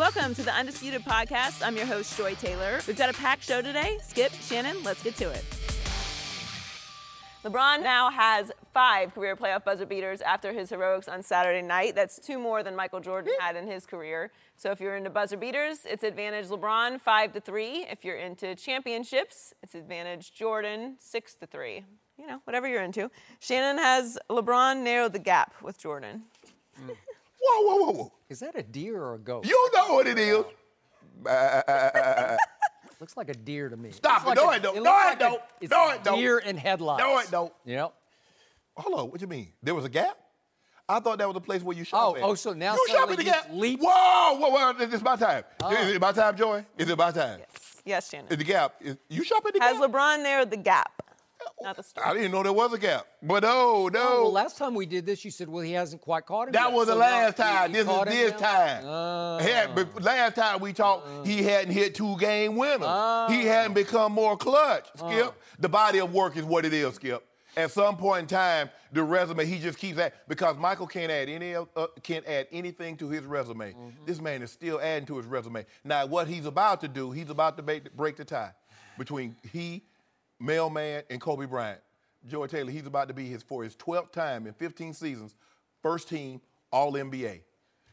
Welcome to the Undisputed podcast. I'm your host, Joy Taylor. We've got a packed show today. Skip, Shannon, let's get to it. LeBron now has 5 career playoff buzzer beaters after his heroics on Saturday night. That's 2 more than Michael Jordan had in his career. So if you're into buzzer beaters, it's advantage LeBron 5-3. If you're into championships, it's advantage Jordan 6-3. You know, whatever you're into. Shannon has LeBron narrow the gap with Jordan. Whoa. Is that a deer or a goat? You know what it is. Looks like a deer to me. Stop it. No, it don't. It's No, a it don't. deer in headlights. No, it don't. Yep. Hold on. What you mean? There was a gap? I thought that was a place where you shop at. So now you shop at the gap? leap. Whoa. It's my time. Is it my time, Joy? Is it my time? Yes, Shannon. Is the gap? You shop at the Has gap? LeBron narrowed the gap? Not the story. I didn't know there was a gap. But no. Well, last time we did this, you said, well, he hasn't quite caught him That yet. was the So last now time. he This caught is him this now? time. Last time we talked, he hadn't hit 2-game winners. He hadn't become more clutch, Skip. The body of work is what it is, Skip. At some point in time, the resume, he just keeps adding. Because Michael can't add anything to his resume. This man is still adding to his resume. Now, what he's about to do, he's about to break the tie between Mailman, and Kobe Bryant. Joy Taylor, he's about to be for his 12th time in 15 seasons, first team All-NBA.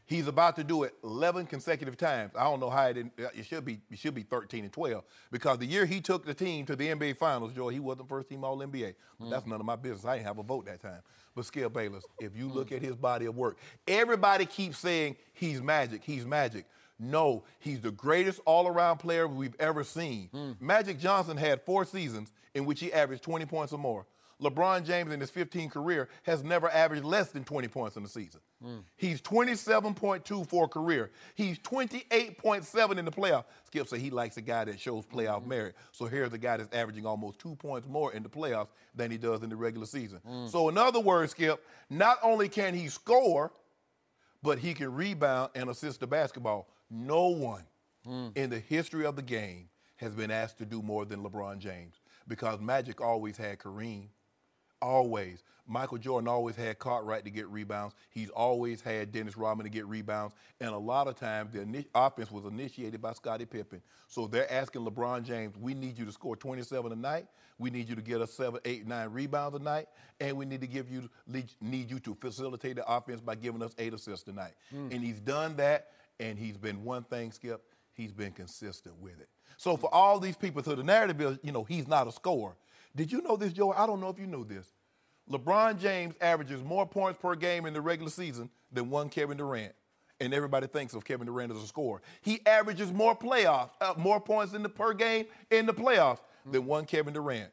He's about to do it 11 consecutive times. I don't know how it should be 13 and 12 because the year he took the team to the NBA Finals, Joy, he wasn't first team All-NBA. But that's none of my business. I didn't have a vote that time. But Skip Bayless, if you look at his body of work, everybody keeps saying he's magic. No, he's the greatest all-around player we've ever seen. Magic Johnson had 4 seasons in which he averaged 20 points or more. LeBron James in his 15 career has never averaged less than 20 points in a season. He's 27.2 for a career. He's 28.7 in the playoff. Skip said he likes a guy that shows playoff merit. So here's a guy that's averaging almost 2 points more in the playoffs than he does in the regular season. So in other words, Skip, not only can he score, but he can rebound and assist the basketball. No one in the history of the game has been asked to do more than LeBron James because Magic always had Kareem. Always. Michael Jordan always had Cartwright to get rebounds. He's always had Dennis Rodman to get rebounds. And a lot of times the offense was initiated by Scottie Pippen. So they're asking LeBron James, we need you to score 27 a night. We need you to get us 7, 8, 9 rebounds a night. And we need you to facilitate the offense by giving us 8 assists a night. And he's done that. And he's been one thing, Skip, he's been consistent with it. So for all these people, so the narrative is, he's not a scorer. Did you know this, Joe? I don't know if you knew this. LeBron James averages more points per game in the regular season than one Kevin Durant. And everybody thinks of Kevin Durant as a scorer. He averages more points per game in the playoffs than one Kevin Durant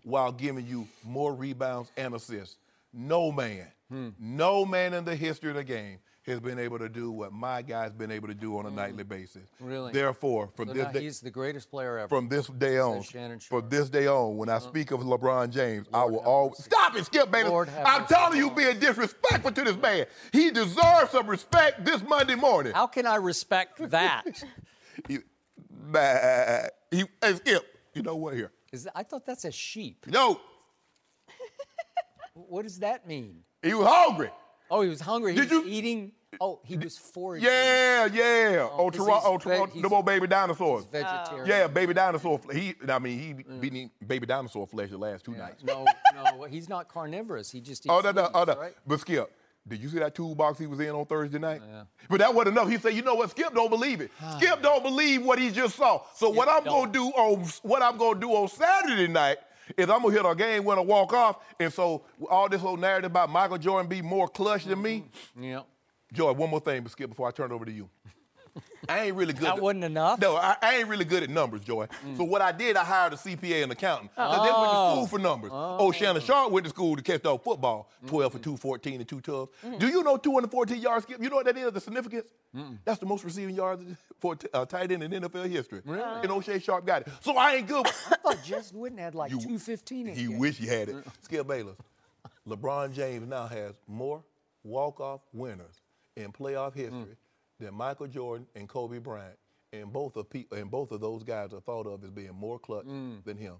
while giving you more rebounds and assists. No man in the history of the game has been able to do what my guy's been able to do on a nightly basis. Really? Therefore, he's the greatest player ever. From this day on, when I speak of LeBron James, I will always stop it, Skip Bayless. I'm telling you, being disrespectful to this man. He deserves some respect this Monday morning. How can I respect that? Hey, Skip, you know what here? I thought that's a sheep. No. What does that mean? He was hungry. Oh, he was hungry. He was eating. Oh, he was foraging. Yeah. No more baby dinosaurs. He's vegetarian. Yeah, baby dinosaur. He been eating baby dinosaur flesh the last 2 nights. No, he's not carnivorous. He just eats no. right? But Skip, did you see that toolbox he was in on Thursday night? Yeah. But that wasn't enough. He said, you know what? Skip don't believe it. Skip don't believe what he just saw. So what I'm gonna do on Saturday night is I'm gonna hit a game winner walk off. And so all this whole narrative about Michael Jordan be more clutch than me. Yeah. Joy, one more thing, but Skip, before I turn it over to you. I ain't really good. That wasn't enough? No, I ain't really good at numbers, Joy. So what I did, I hired a CPA and accountant. Because they went to school for numbers. Shannon Sharp went to school to catch dog football. 12 for 214 and 2 tubs. Do you know 214 yards, Skip? You know what that is, the significance? That's the most receiving yards for a tight end in NFL history. Really? And O'Shea Sharp got it. So I ain't good. I thought Jess Wooden had like 215 in He game. wish he had it. Skip Bayless. LeBron James now has more walk-off winners in playoff history than Michael Jordan and Kobe Bryant. And both of those guys are thought of as being more clutch than him.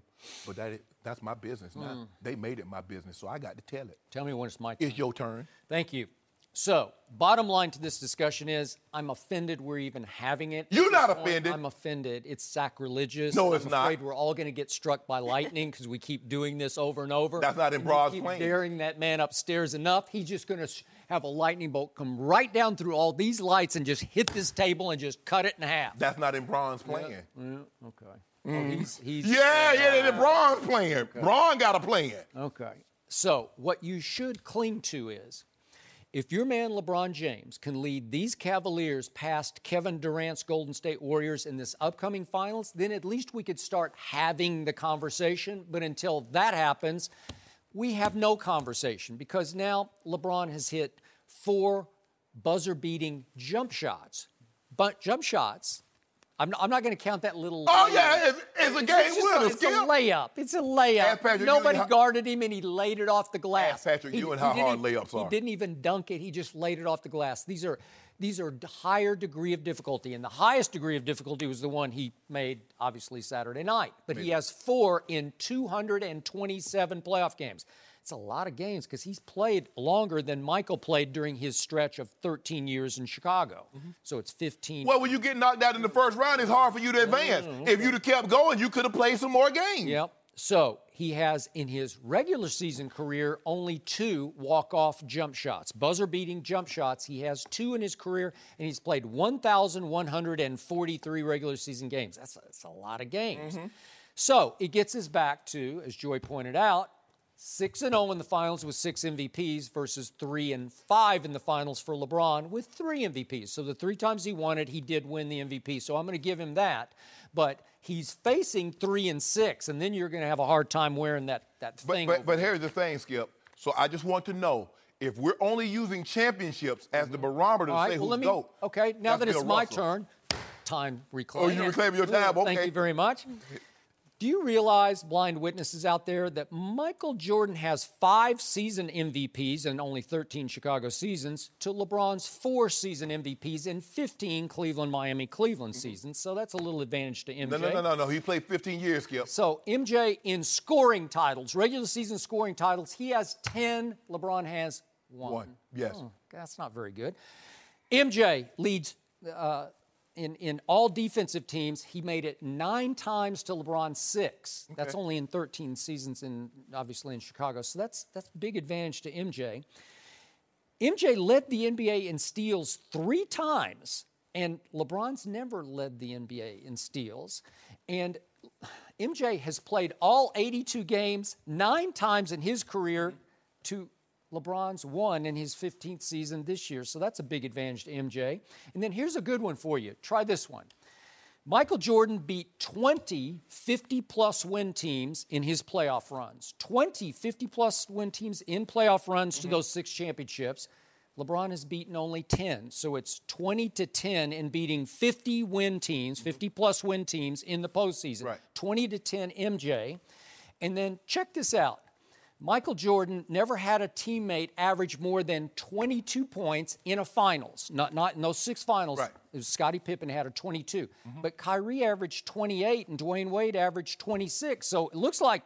But that's my business now. They made it my business, so I got to tell it. Tell me when it's my turn. It's your turn. Thank you. So, bottom line to this discussion is, I'm offended we're even having it. You're not offended. I'm offended. It's sacrilegious. No, it's I'm not. afraid we're all going to get struck by lightning because we keep doing this over and over. That's not in Bron's keep plan. daring that man upstairs enough. He's just going to have a lightning bolt come right down through all these lights and just hit this table and just cut it in half. That's not in Bron's plan. Okay. Well, he's Yeah, Bron's plan. Okay. Bron got a plan. Okay. So what you should cling to is, if your man LeBron James can lead these Cavaliers past Kevin Durant's Golden State Warriors in this upcoming finals, then at least we could start having the conversation. But until that happens, we have no conversation, because now LeBron has hit 4 buzzer-beating jump shots. But jump shots, I'm not going to count that little. Oh, yeah, it's a game winner. It's a layup. It's a layup. Patrick, nobody guarded him, and he laid it off the glass. Ask Patrick Ewing how hard layups are. He didn't even dunk it. He just laid it off the glass. These are higher degree of difficulty, and the highest degree of difficulty was the one he made, obviously, Saturday night. But he has 4 in 227 playoff games. It's a lot of games, because he's played longer than Michael played during his stretch of 13 years in Chicago. So it's 15. Well, when you get knocked out in the first round, it's hard for you to advance. If you'd have kept going, you could have played some more games. Yep. So he has, in his regular season career, only 2 walk-off jump shots. Buzzer-beating jump shots. He has 2 in his career, and he's played 1,143 regular season games. That's a lot of games. So it gets us back to, as Joy pointed out, 6-0 in the finals with 6 MVPs versus 3-5 in the finals for LeBron with 3 MVPs. So the 3 times he won it, he did win the MVP. So I'm going to give him that. But he's facing 3-6, and then you're going to have a hard time wearing that thing. But here's the thing, Skip. So I just want to know, if we're only using championships as the barometer to say who's GOAT. Okay, now that it's my turn, time reclaiming. Oh, you're reclaiming your time? Okay. Thank you very much. Do you realize, blind witnesses out there, that Michael Jordan has 5 season MVPs and only 13 Chicago seasons to LeBron's 4 season MVPs and 15 Cleveland seasons? So that's a little advantage to MJ. No. He played 15 years, Skip. So MJ in scoring titles, regular season scoring titles, he has 10. LeBron has 1. Yes. Oh, that's not very good. MJ leads in all defensive teams. He made it 9 times to LeBron's 6. Okay. That's only in 13 seasons, obviously in Chicago. So that's big advantage to MJ. MJ led the NBA in steals 3 times, and LeBron's never led the NBA in steals. And MJ has played all 82 games 9 times in his career to LeBron's 1 in his 15th season this year. So that's a big advantage to MJ. And then here's a good one for you. Try this one. Michael Jordan beat 20 50-plus win teams in his playoff runs. 20 50-plus win teams in playoff runs to those 6 championships. LeBron has beaten only 10. So it's 20-10 in beating 50-win teams, 50-plus win teams in the postseason. Right. 20-10 MJ. And then check this out. Michael Jordan never had a teammate average more than 22 points in a finals. Not in those 6 finals. Right. It was Scottie Pippen had a 22. But Kyrie averaged 28 and Dwayne Wade averaged 26. So it looks like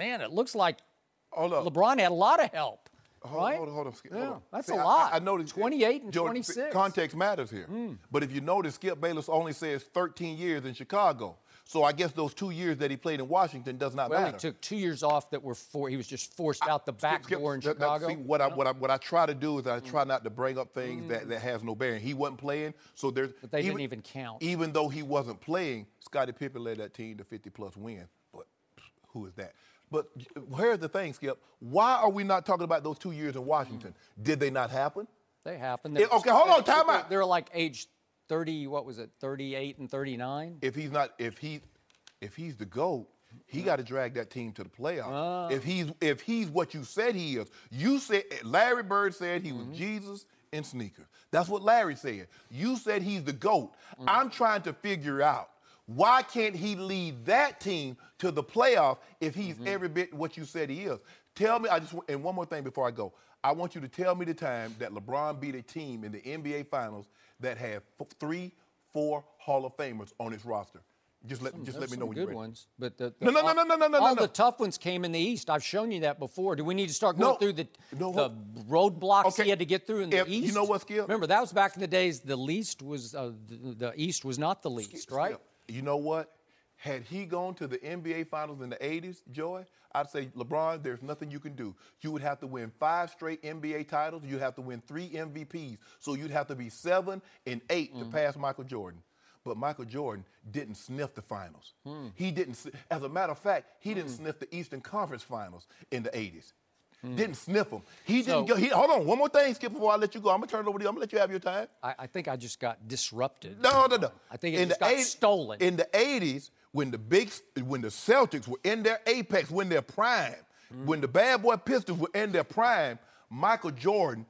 LeBron had a lot of help. Right? Hold on, Skip. Yeah, Hold on. that's See, a lot. I noticed 28 and Jordan, 26. Context matters here. But if you notice, Skip Bayless only says 13 years in Chicago. So I guess those 2 years that he played in Washington does not matter. Well, he took 2 years off that were he was just forced out the back door in Chicago. See, what I try to do is I try not to bring up things that has no bearing. He wasn't playing, so there's. But they didn't even count. Even though he wasn't playing, Scottie Pippen led that team to 50-plus wins. But who is that? But here's the thing, Skip. Why are we not talking about those 2 years in Washington? Did they not happen? They happened. Okay, hold on, time out. They're like age 30. What was it? 38 and 39. If he's the GOAT, he got to drag that team to the playoffs. If he's what you said he is, Larry Bird said he was Jesus in sneakers. That's what Larry said. You said he's the GOAT. I'm trying to figure out, why can't he lead that team to the playoff if he's every bit what you said he is? Tell me, and one more thing before I go. I want you to tell me the time that LeBron beat a team in the NBA Finals that had 3-4 Hall of Famers on its roster. Just let me know when you're good ready. ones, but No. All the tough ones came in the East. I've shown you that before. Do we need to start going through the roadblocks he had to get through in the East? You know what, Skip? Remember, that was back in the days. The least was the East was not the least, right? Skip, you know what? Had he gone to the NBA Finals in the 80s, Joy, I'd say, LeBron, there's nothing you can do. You would have to win 5 straight NBA titles. You'd have to win 3 MVPs. So you'd have to be 7 and 8 to pass Michael Jordan. But Michael Jordan didn't sniff the finals. He didn't. As a matter of fact, he didn't sniff the Eastern Conference Finals in the 80s. Didn't sniff them. He didn't go. Hold on, one more thing, Skip, before I let you go. I'm going to turn it over to you. I'm going to let you have your time. I think I just got disrupted. No. I think it just got stolen. In the 80s, when the Celtics were in their apex, when their prime, when the bad boy Pistons were in their prime, Michael Jordan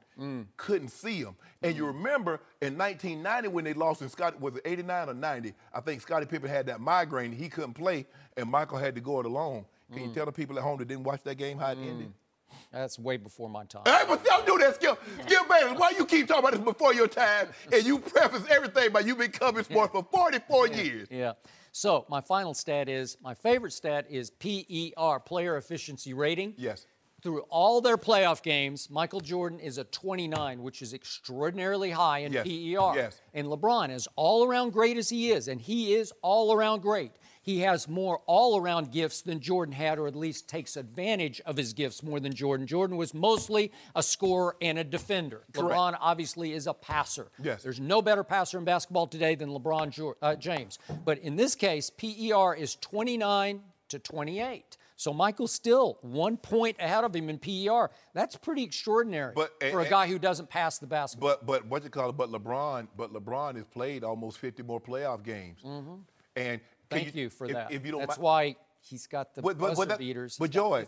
couldn't see them. And you remember in 1990 when they lost in was it 89 or 90? I think Scottie Pippen had that migraine. He couldn't play, and Michael had to go it alone. Can you tell the people at home that didn't watch that game how it ended? That's way before my time. Hey, but don't do that, Skip. Skip Bayless, why you keep talking about this before your time and you preface everything by you been covering sports for 44 years? Yeah. So my final stat is, my favorite stat is PER, player efficiency rating. Yes. Through all their playoff games, Michael Jordan is a 29, which is extraordinarily high in PER. Yes. And LeBron, as all-around great as he is, and he is all-around great, he has more all-around gifts than Jordan had, or at least takes advantage of his gifts more than Jordan. Jordan was mostly a scorer and a defender. Correct. LeBron obviously is a passer. Yes. There's no better passer in basketball today than LeBron James. But in this case, PER is 29 to 28. So Michael's still 1 point ahead of him in PER. That's pretty extraordinary for a guy who doesn't pass the basketball. But what you call it? But LeBron has played almost 50 more playoff games. And Thank you for that. If you don't, that's why he's got the buzzer beaters. But Joy,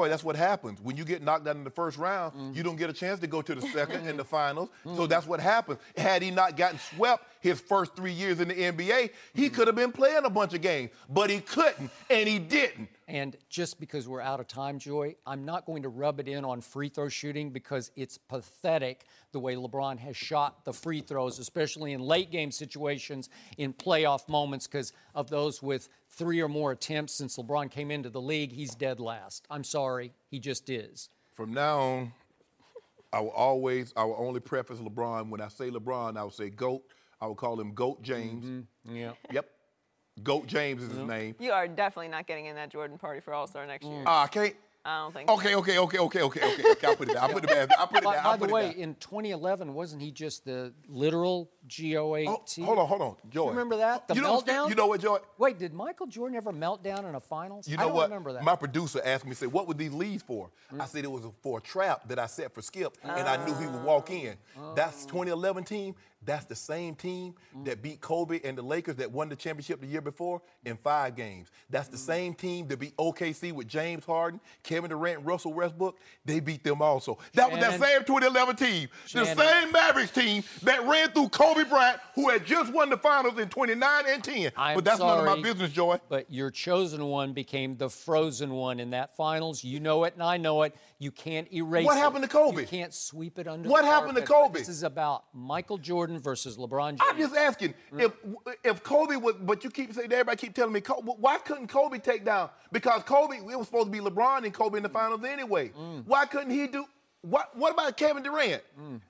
that's what happens when you get knocked out in the first round. You don't get a chance to go to the second and the finals. So that's what happens. Had he not gotten swept his first 3 years in the NBA, he could have been playing a bunch of games, but he couldn't, and he didn't. And just because we're out of time, Joy, I'm not going to rub it in on free throw shooting because it's pathetic the way LeBron has shot the free throws, especially in late game situations, in playoff moments, because of those with 3 or more attempts since LeBron came into the league. He's dead last. I'm sorry. He just is. From now on, I will only preface LeBron. When I say LeBron, I will say GOAT. I will call him GOAT James. Yeah. Yep. GOAT James is his name. You are definitely not getting in that Jordan party for All-Star next year. I can't. I don't think Okay. I'll put it down. By the way, in 2011, wasn't he just the literal GOAT? Hold on, Joy. Remember that? The meltdown? You know what, Joy? Wait, did Michael Jordan ever melt down in a finals? You know I don't what? remember that. My producer asked me, said, what were these leads for? I said it was for a trap that I set for Skip, and I knew he would walk in. That's 2011 team. That's the same team that beat Kobe and the Lakers that won the championship the year before in 5 games. That's the same team that beat OKC with James Harden, Kevin Durant, Russell Westbrook. They beat them also. That was that same 2011 team. Shannon. The same Mavericks team that ran through Kobe Bryant, who had just won the finals in 29 and 10. But that's none of my business, Joy. But your chosen one became the frozen one in that finals. You know it and I know it. You can't erase it. What happened to Kobe? You can't sweep it under What the happened to carpet. Kobe? This is about Michael Jordan versus LeBron James. I'm just asking, if Kobe was, but you keep saying, everybody keep telling me, why couldn't Kobe take down? Because Kobe, it was supposed to be LeBron and Kobe in the finals anyway. Why couldn't he do, what about Kevin Durant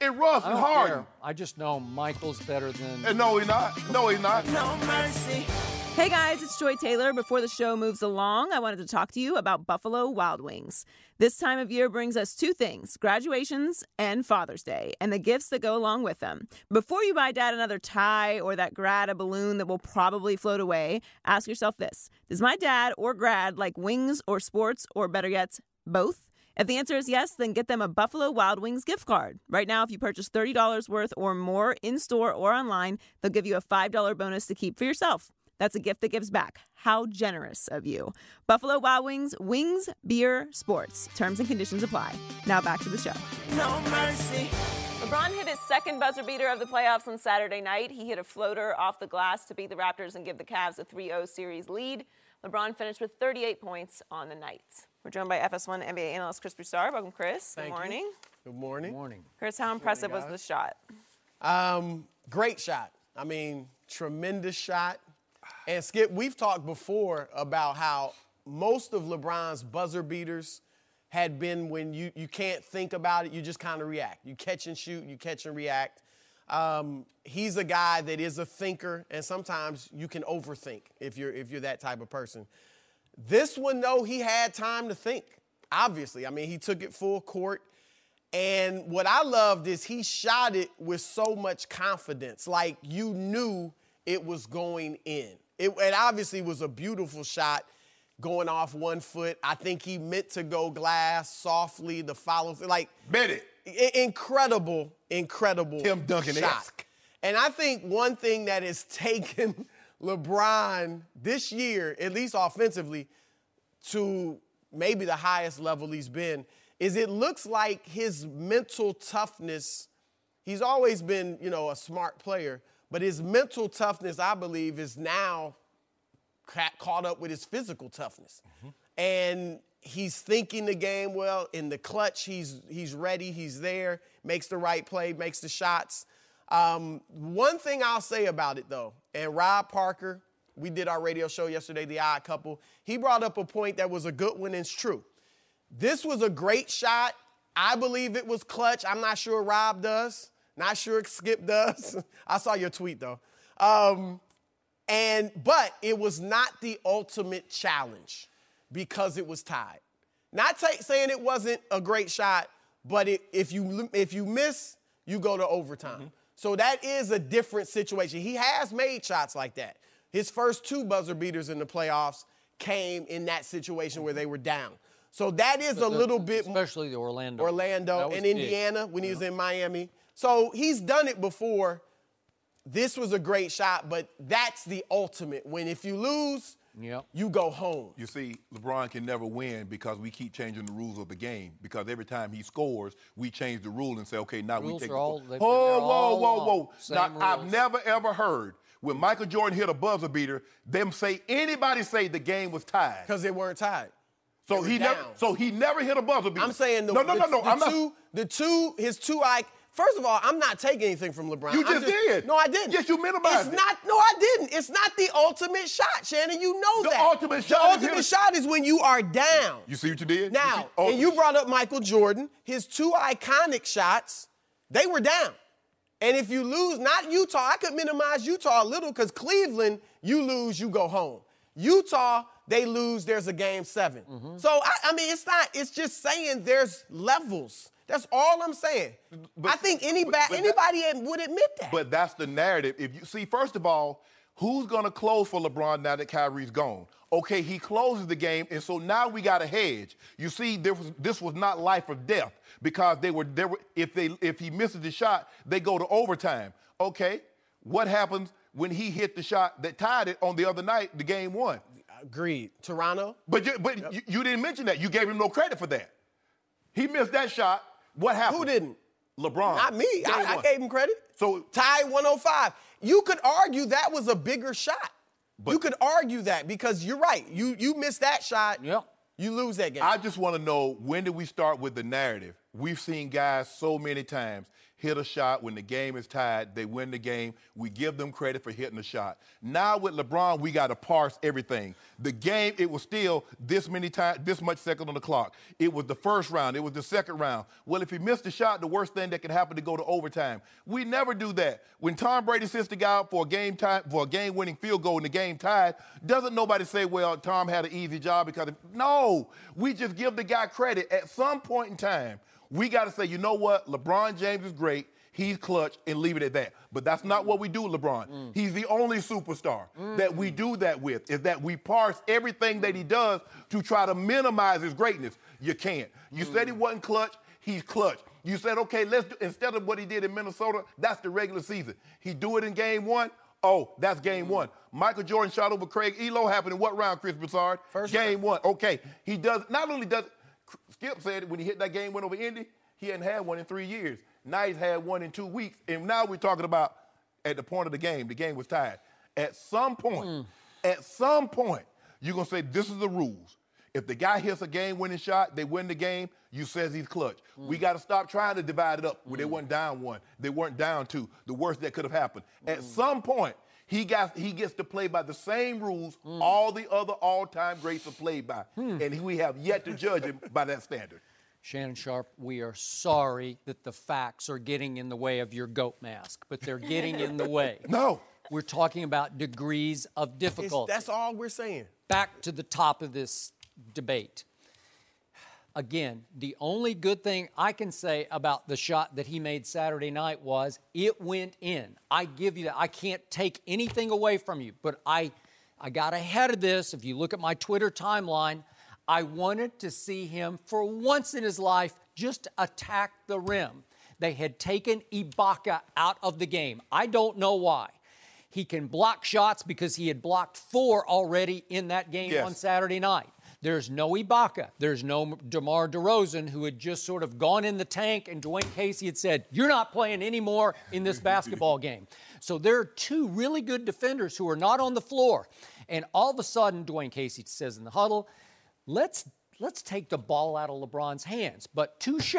and Russ and Harden? I just know Michael's better than... And no, he's not. No, he's not. No mercy. Hey guys, it's Joy Taylor. Before the show moves along, I wanted to talk to you about Buffalo Wild Wings. This time of year brings us 2 things, graduations and Father's Day, and the gifts that go along with them. Before you buy Dad another tie or that grad a balloon that will probably float away, ask yourself this. Does my dad or grad like wings or sports, or better yet, both? If the answer is yes, then get them a Buffalo Wild Wings gift card. Right now, if you purchase $30 worth or more in-store or online, they'll give you a $5 bonus to keep for yourself. That's a gift that gives back. How generous of you. Buffalo Wild Wings, wings, beer, sports. Terms and conditions apply. Now back to the show. No mercy. LeBron hit his second buzzer beater of the playoffs on Saturday night. He hit a floater off the glass to beat the Raptors and give the Cavs a 3-0 series lead. LeBron finished with 38 points on the night. We're joined by FS1 NBA analyst Chris Broussard. Welcome, Chris. Thank Good morning. You. Good morning. Good morning. Chris, how impressive was the shot? Great shot. I mean, tremendous shot. And, Skip, we've talked before about how most of LeBron's buzzer beaters had been when you can't think about it, you just kind of react. You catch and shoot, you catch and react. He's a guy that is a thinker, and sometimes you can overthink if you're that type of person. This one, though, he had time to think, obviously. I mean, he took it full court. And what I loved is he shot it with so much confidence, like you knew it was going in. It obviously was a beautiful shot going off 1 foot. I think he meant to go glass softly, the follow, like. Bet it. Incredible Tim Duncan-esque. shot. And I think one thing that has taken LeBron this year, at least offensively, to maybe the highest level he's been, is it looks like his mental toughness, he's always been, a smart player, but his mental toughness, I believe, is now caught up with his physical toughness. Mm-hmm. And he's thinking the game well. In the clutch, he's ready, he's there, makes the right play, makes the shots. One thing I'll say about it, though, and Rob Parker, we did our radio show yesterday, The Odd Couple, he brought up a point that was a good one and it's true. This was a great shot. I believe it was clutch. I'm not sure Rob does. Not sure Skip does. I saw your tweet, though. But it was not the ultimate challenge because it was tied. Not saying it wasn't a great shot, but if you miss, you go to overtime. Mm-hmm. So that is a different situation. He has made shots like that. His first 2 buzzer beaters in the playoffs came in that situation where they were down. So that is a little bit more. Especially the Orlando and Indiana when he was in Miami. So he's done it before. This was a great shot, but that's the ultimate. When if you lose, you go home. You see, LeBron can never win because we keep changing the rules of the game. Because every time he scores, we change the rule and say, okay, now we take whoa. Now, I've never, ever heard when Michael Jordan hit a buzzer beater, anybody say the game was tied. Because they weren't tied. So he never hit a buzzer beater. I'm saying his two. First of all, I'm not taking anything from LeBron. You just did. No, I didn't. Yes, you minimized it. No, I didn't. It's not the ultimate shot, Shannon. You know that. The ultimate shot is when you are down. You see what you did? Now, and you brought up Michael Jordan. His 2 iconic shots, they were down. And if you lose, not Utah, I could minimize Utah a little because Cleveland, you lose, you go home. Utah, they lose, there's a game 7. Mm-hmm. So, I mean, it's just saying there's levels. That's all I'm saying. I think anybody would admit that. But that's the narrative. If you see, first of all, who's going to close for LeBron now that Kyrie's gone? Okay, he closes the game, and so now we got a hedge. You see, this was not life or death because they were if he misses the shot, they go to overtime. Okay, what happens when he hit the shot that tied it on the other night, the game 1? Agreed. Toronto? But you didn't mention that. You gave him no credit for that. He missed that shot. What happened? Who didn't? LeBron. Not me. I gave him credit. So tied 105. You could argue that was a bigger shot. You could argue that because you're right. You missed that shot. Yep. You lose that game. I just want to know, when did we start with the narrative? We've seen guys so many times hit a shot when the game is tied. They win the game. We give them credit for hitting the shot. Now with LeBron, we got to parse everything. The game, it was still this much second on the clock. It was the first round. It was the second round. Well, if he missed the shot, the worst thing that could happen to go to overtime. We never do that. When Tom Brady sits the guy out for a game-winning field goal and the game tied, doesn't nobody say, well, Tom had an easy job because no. We just give the guy credit. At some point in time, we got to say, you know what? LeBron James is great. He's clutch, and leave it at that. But that's not what we do with LeBron. He's the only superstar that we do that with, is that we parse everything that he does to try to minimize his greatness. You can't. You said he wasn't clutch. He's clutch. You said, okay, instead of what he did in Minnesota, that's the regular season. He do it in game 1. Oh, that's game 1. Michael Jordan shot over Craig Elo. Happened in what round, Chris Broussard? First game 1. Okay. He does, not only does, Skip said when he hit that game 1 over Indy, he hadn't had one in 3 years. Now he's had one in 2 weeks. And now we're talking about at the point of the game was tied. At some point, you're going to say, this is the rules. If the guy hits a game-winning shot, they win the game, you says he's clutch. We got to stop trying to divide it up. They weren't down 1. They weren't down 2. The worst that could have happened. At some point, He gets to play by the same rules all the other all-time greats have played by. And we have yet to judge him by that standard. Shannon Sharp, we are sorry that the facts are getting in the way of your goat mask, but they're getting in the way. No. We're talking about degrees of difficulty. That's all we're saying. Back to the top of this debate. Again, the only good thing I can say about the shot that he made Saturday night was it went in. I give you that. I can't take anything away from you, but I got ahead of this. If you look at my Twitter timeline, I wanted to see him for once in his life just attack the rim. They had taken Ibaka out of the game. I don't know why. He can block shots because he had blocked 4 already in that game on Saturday night. There's no Ibaka. There's no DeMar DeRozan, who had just sort of gone in the tank, and Dwayne Casey had said, you're not playing anymore in this basketball game. So there are 2 really good defenders who are not on the floor. And all of a sudden, Dwayne Casey says in the huddle, let's take the ball out of LeBron's hands. But touche.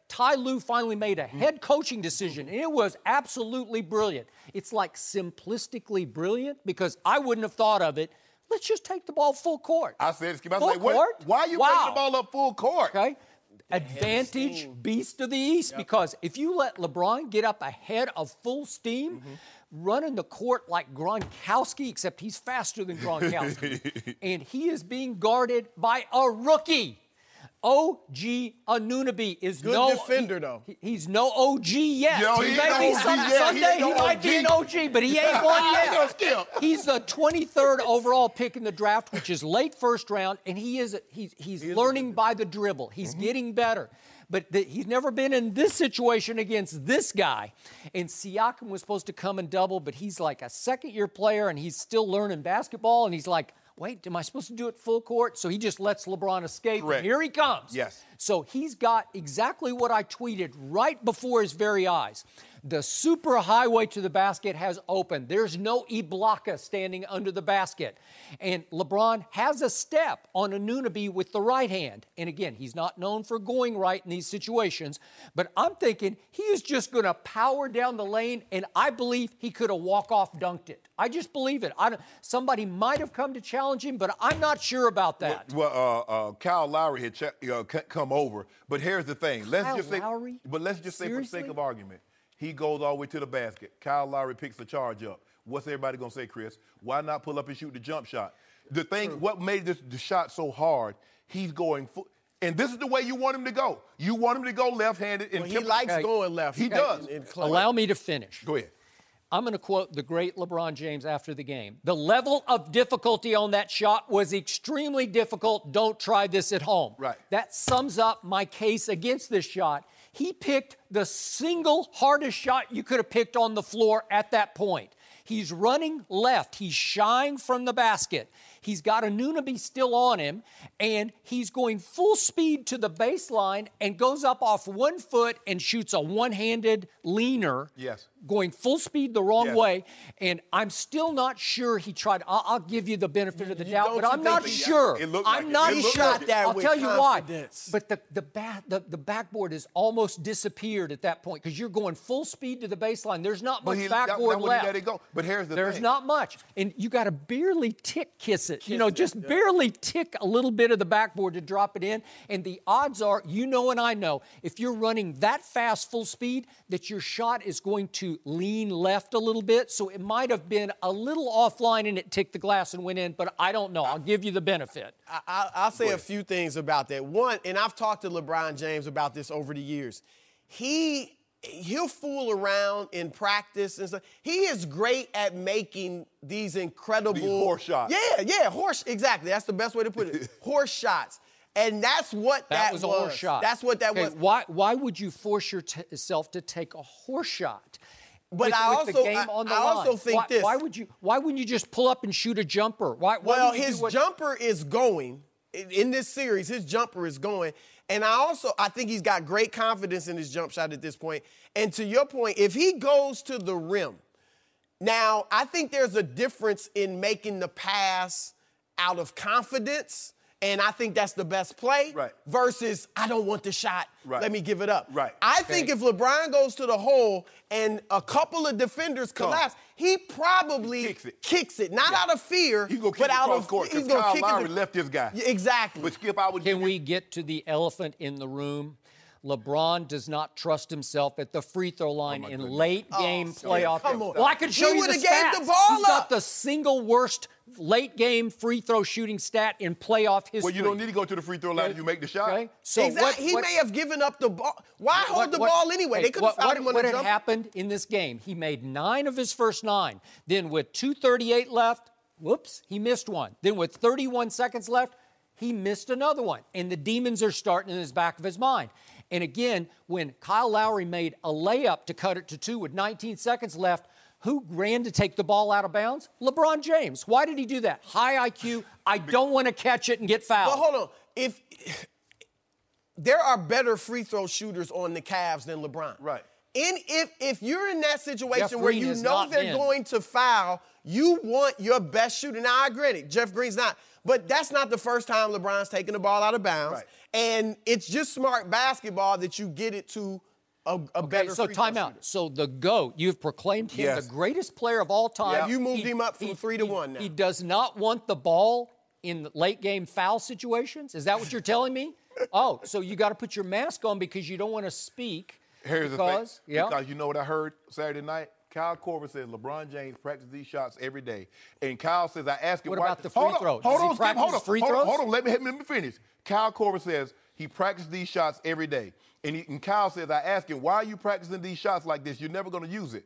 Ty Lue finally made a head coaching decision, and it was absolutely brilliant. It's like simplistically brilliant because I wouldn't have thought of it. Let's just take the ball full court. I said, I was like, why are you taking the ball up full court? Okay. Advantage beast of the East, because if you let LeBron get up ahead of full steam, running the court like Gronkowski, except he's faster than Gronkowski, and he is being guarded by a rookie. OG Anunoby is good defender, though. He's no OG yet. Yo, he may be someday he might be an OG, but he ain't one yet. He's the 23rd overall pick in the draft, which is late first round, and he's learning by the dribble. He's getting better. But he's never been in this situation against this guy. And Siakam was supposed to come and double, but he's like a second-year player, and he's still learning basketball, and he's like, wait, am I supposed to do it full court? So he just lets LeBron escape. Correct. And here he comes. Yes. So he's got exactly what I tweeted right before his very eyes. The super highway to the basket has opened. There's no Ibaka standing under the basket. And LeBron has a step on Anunoby with the right hand. And again, he's not known for going right in these situations. But I'm thinking he is just going to power down the lane, and I believe he could have walk-off dunked it. I just believe it. Somebody might have come to challenge him, but I'm not sure about that. Well, Kyle Lowry had come over. But here's the thing. Let's just say for the sake of argument, he goes all the way to the basket. Kyle Lowry picks the charge up. What's everybody going to say, Chris? Why not pull up and shoot the jump shot? The thing, what made the shot so hard, he's going and this is the way you want him to go. You want him to go left-handed. And he likes going left. He does. Allow me to finish. Go ahead. I'm going to quote the great LeBron James after the game. The level of difficulty on that shot was extremely difficult. Don't try this at home. Right. That sums up my case against this shot. He picked the single hardest shot you could have picked on the floor at that point. He's running left. He's shying from the basket. He's got Anunoby still on him, and he's going full speed to the baseline and goes up off 1 foot and shoots a one-handed leaner. Yes. Going full speed the wrong way, and I'm still not sure he tried. I'll give you the benefit of the doubt, but I'm not sure. I'm not sure. I'll tell you why. But the backboard has almost disappeared at that point because you're going full speed to the baseline. There's not much backboard left. Let it go. But here's the thing. There's not much, and you got to barely tick kiss it. Just barely tick a little bit of the backboard to drop it in. And the odds are, and I know, if you're running that fast full speed, that your shot is going to lean left a little bit, so it might have been a little offline and it ticked the glass and went in, but I don't know. I'll give you the benefit. I'll say a few things about that. One, and I've talked to LeBron James about this over the years. He'll fool around in practice and stuff. He is great at making these incredible horse shots. Yeah, horse. Exactly. That's the best way to put it. Horse shots. And that's what that was. A horse shot. That's what that was. Why would you force yourself to take a horse shot? But with the game on the line? also think this. Why wouldn't you just pull up and shoot a jumper? His jumper is going. In this series, his jumper is going. And I think he's got great confidence in his jump shot at this point. And to your point, if he goes to the rim, now I think there's a difference in making the pass out of confidence and I think that's the best play. Right. Versus, I don't want the shot. Right. Let me give it up. Right. I think if LeBron goes to the hole and a couple of defenders collapse, he probably kicks it. Not out of fear, He's going to kick but it out cross of court he's because gonna Kyle kick Lowry it. left this guy. Yeah, exactly. But Skip, I would. Can we get to the elephant in the room? LeBron does not trust himself at the free throw line in late-game playoff. Come on. Well, I could show He you the would've stats. gave the ball He's got up. the single worst late-game free throw shooting stat in playoff history. Well, you don't need to go to the free throw line if you make the shot. Okay? So Exactly. He may have given up the ball. Why hold the ball anyway? They could have fouled him on the What had jump. happened in this game? He made 9 of his first 9. Then with 2:38 left, he missed one. Then with 31 seconds left, he missed another one. And the demons are starting in his back of his mind. And again, when Kyle Lowry made a layup to cut it to 2 with 19 seconds left, who ran to take the ball out of bounds? LeBron James. Why did he do that? High IQ. I don't want to catch it and get fouled. But hold on. If there are better free throw shooters on the Cavs than LeBron. Right. And if you're in that situation Jeff where Green you has know not they're been. going to foul, you want your best shooter. Now, I agree. Jeff Green's not. But that's not the first time LeBron's taken the ball out of bounds. Right. And it's just smart basketball that you get it to a better So free throw time out. shooter. So the GOAT, you've proclaimed him Yes. the greatest player of all time. Yeah, you moved him up from 3 to 1 now. He does not want the ball in late game foul situations. Is that what you're telling me? Oh, so you got to put your mask on because you don't want to speak. Here's because, the thing. Because you know what I heard Saturday night? Kyle Korver says LeBron James practices these shots every day. And Kyle says, I asked him What why. about the free throws? Does he practice free throws? Hold on, let me finish. Kyle Korver says he practices these shots every day. And Kyle says, I asked him, why are you practicing these shots like this? You're never going to use it.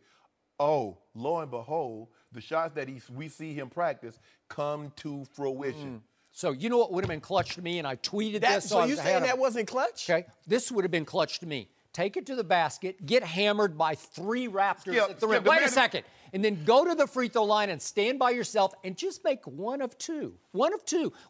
Oh, lo and behold, the shots that we see him practice come to fruition. So you know what would have been clutch to me, and I tweeted this. So you saying that wasn't clutch? Okay, this would have been clutch to me. Take it to the basket, get hammered by 3 Raptors at the rim. Wait a second. And then go to the free throw line and stand by yourself and just make one of two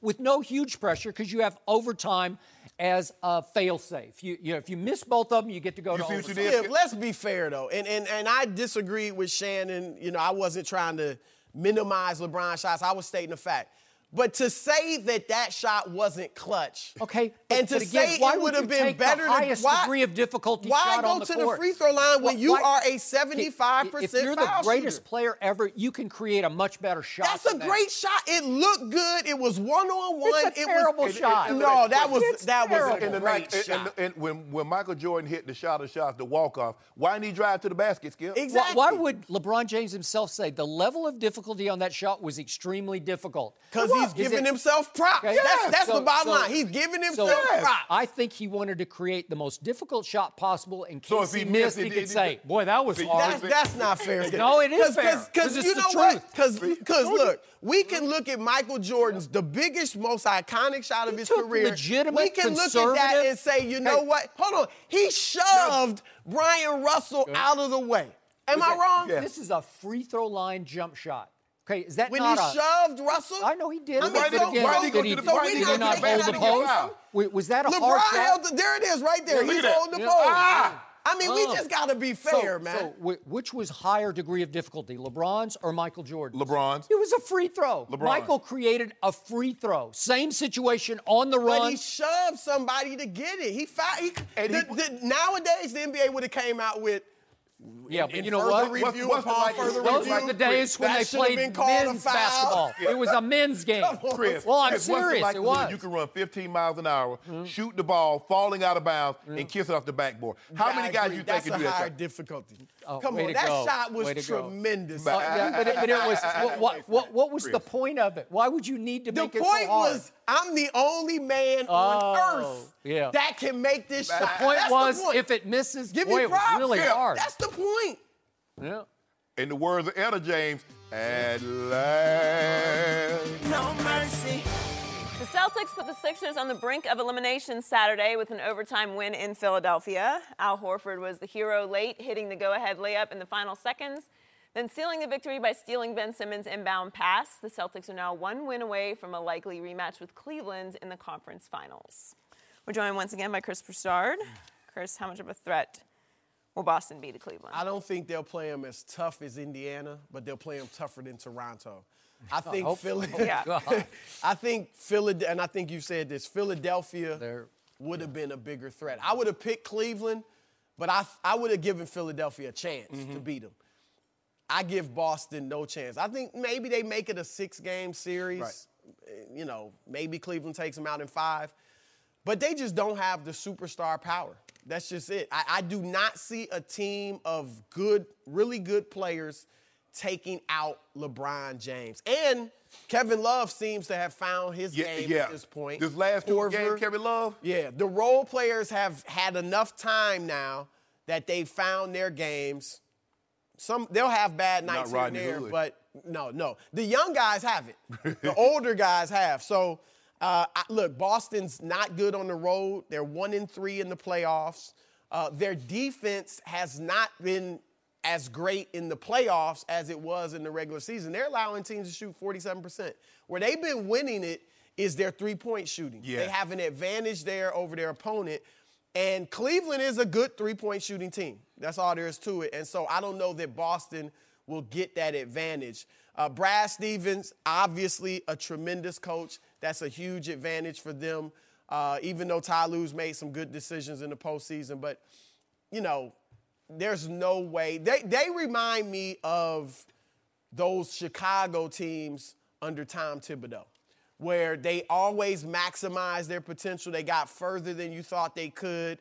with no huge pressure because you have overtime as a fail-safe. If you miss both of them, you get to go to overtime. Yeah, let's be fair, though. And I disagree with Shannon. You know, I wasn't trying to minimize LeBron's shots. I was stating the fact. But to say that shot wasn't clutch, okay, and to again, say it would have been better, the highest degree of difficulty why shot go on the to court? the free throw line when you are a 75% foul If you're the greatest shooter? player ever, you can create a much better shot. That's a great shot. It looked good. It was one-on-one. It's a terrible shot. No, that was terrible. a great shot. And when Michael Jordan hit the shot of shots, the walk-off, why didn't he drive to the basket, Skip? Exactly. Why would LeBron James himself say the level of difficulty on that shot was extremely difficult? Because he's giving himself props. Okay. That's the bottom line. He's giving himself props. I think he wanted to create the most difficult shot possible in case So if he he missed, missed, he could say, boy, that was hard. That's not fair. No, it is fair. Because it's you the know truth. what? Because look, we can look at Michael Jordan's, the biggest, most iconic shot of his took career. legitimate, We can look at that conservative- and say, you know what? Hold on. He shoved Brian Russell out of the way. Am I wrong? Yeah. This is a free throw line jump shot. Okay, is that When not he shoved Russell? I know he did. I mean, But so- again, why did he go did to the- he, why did did he he go not to the hold the basket? post? Was that a hard LeBron shot? held there it is right there. Look He's at that. holding the Yeah. pole. I mean, we just got to be fair, So man. which was higher degree of difficulty, LeBron's or Michael Jordan's? LeBron's. It was a free throw. LeBron. Michael created a free throw. Same situation on the run. But he shoved somebody to get it. Nowadays, the NBA would have came out with. Yeah, but in you know further what? Review What's the upon like- further Those review, were the days when that they should have played been called a men's foul. basketball. It was a men's game. Chris, Well, I'm Chris, what's serious. the It was. You can run 15 miles an hour, shoot the ball, falling out of bounds, and kiss it off the backboard. How many guys you think can do That's a higher that? difficulty. Oh, Come way on, to that go. shot was Way to go. tremendous. Yeah, but it was. What was the point of it? Why would you need to The make it so point hard? was, I'm the only man on earth that can make this shot. The point That's was, the point. if it misses, Give boy, me it was props. really hard. That's the point. Yeah. In the words of Etta James, at last. No mercy. The Celtics put the Sixers on the brink of elimination Saturday with an overtime win in Philadelphia. Al Horford was the hero late, hitting the go-ahead layup in the final seconds, then sealing the victory by stealing Ben Simmons' inbound pass. The Celtics are now 1 win away from a likely rematch with Cleveland in the conference finals. We're joined once again by Chris Broussard. Chris, how much of a threat will Boston be to Cleveland? I don't think they'll play them as tough as Indiana, but they'll play them tougher than Toronto. I think Philly. Yeah. I think Philadelphia, and I think you said this. Philadelphia would have been a bigger threat. I would have picked Cleveland, but I would have given Philadelphia a chance to beat them. I give Boston no chance. I think maybe they make it a 6-game series. Right. You know, maybe Cleveland takes them out in 5. But they just don't have the superstar power. That's just it. I do not see a team of really good players taking out LeBron James. And Kevin Love seems to have found his game at this point. This last 2 games, Kevin Love? Yeah, the role players have had enough time now that they've found their games. They'll have bad nights here and there, but no. The young guys have it. The older guys have. So, look, Boston's not good on the road. They're 1-3 in the playoffs. Their defense has not been as great in the playoffs as it was in the regular season. They're allowing teams to shoot 47%. Where they've been winning it is their three-point shooting. Yeah. They have an advantage there over their opponent. And Cleveland is a good three-point shooting team. That's all there is to it. And so I don't know that Boston will get that advantage. Brad Stevens, obviously a tremendous coach. That's a huge advantage for them, even though Ty Lue's made some good decisions in the postseason. But, you know, there's no way. They remind me of those Chicago teams under Tom Thibodeau, where they always maximize their potential. They got further than you thought they could.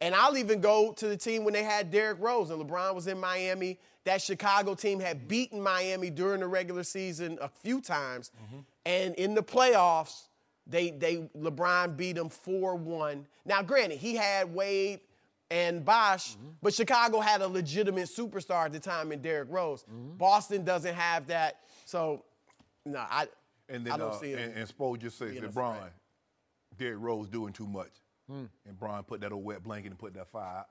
And I'll even go to the team when they had Derrick Rose and LeBron was in Miami. That Chicago team had beaten Miami during the regular season a few times. Mm-hmm. And in the playoffs, LeBron beat them 4-1. Now, granted, he had Wade and Bosh, but Chicago had a legitimate superstar at the time in Derrick Rose. Mm-hmm. Boston doesn't have that. So, no, I don't see it. And Spo just says that Bron, Derrick Rose doing too much. And Bron put that old wet blanket and put that fire out,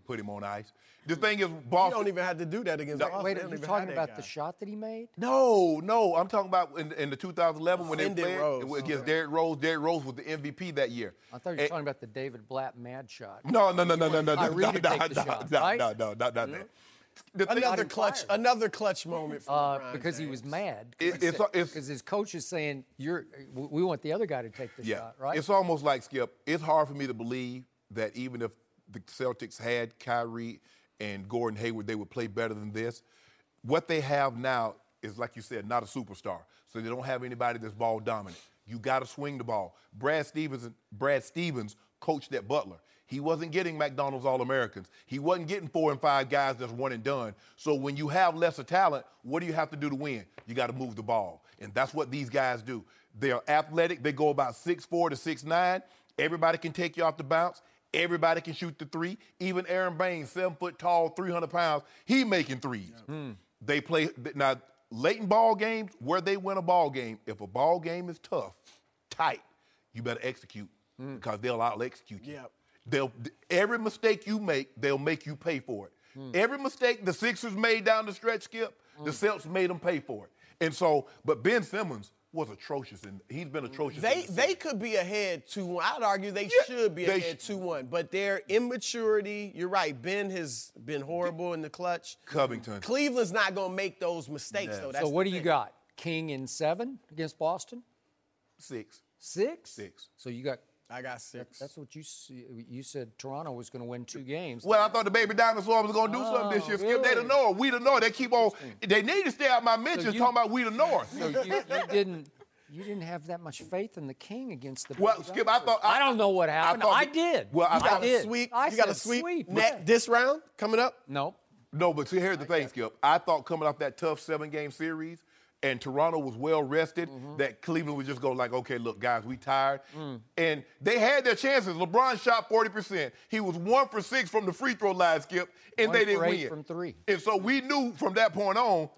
put him on ice. The thing is, Boston. You don't even have to do that against Boston. Wait, are you talking about the shot that he made? No. I'm talking about in the 2011 when they played against Derrick Rose. Derrick Rose was the MVP that year. I thought you were talking about the David Blatt mad shot. No. Not that. Another clutch moment for LeBron because James. he was mad. Because his coach is saying, we want the other guy to take the shot, right? It's almost like, Skip, it's hard for me to believe that even if the Celtics had Kyrie and Gordon Hayward, they would play better than this. What they have now is, like you said, not a superstar. So they don't have anybody that's ball dominant. You got to swing the ball. Brad Stevens coached at Butler. He wasn't getting McDonald's All-Americans. He wasn't getting 4 and 5 guys that's one and done. So when you have lesser talent, what do you have to do to win? You got to move the ball. And that's what these guys do. They're athletic. They go about 6'4" to 6'9". Everybody can take you off the bounce. Everybody can shoot the three. Even Aaron Baines, 7 foot tall, 300 pounds, he making threes. They play now late in ball games where they win a ball game. If a ball game is tough, tight, you better execute because they'll out-execute you. Yep. Every mistake you make, they'll make you pay for it. Every mistake the Sixers made down the stretch, Skip, the Celtics made them pay for it. And so, but Ben Simmons was atrocious, and he's been atrocious. They could be ahead 2-1. I'd argue they should be ahead 2-1. But their immaturity, you're right, Ben has been horrible in the clutch. Covington. Cleveland's not going to make those mistakes, though. That's so what do you got? King in 7 against Boston? 6. 6? 6. So you got... I got 6. That's what you said. Toronto was going to win 2 games. Well, I thought the baby dinosaur was going to do something this year. Skip, they the North. We the North. They keep on. They need to stay out my mentions talking about we the North. So you didn't have that much faith in the King against the. Well, Skip, I don't know what happened. I did. Well, you got a sweep this round coming up. No, but see, here's the thing, Skip. I thought coming off that tough 7-game series. And Toronto was well rested, that Cleveland was just going like, okay, look, guys, we tired. And they had their chances. LeBron shot 40%. He was 1 for 6 from the free throw line, Skip, and they didn't win. From 3. And so we knew from that point on,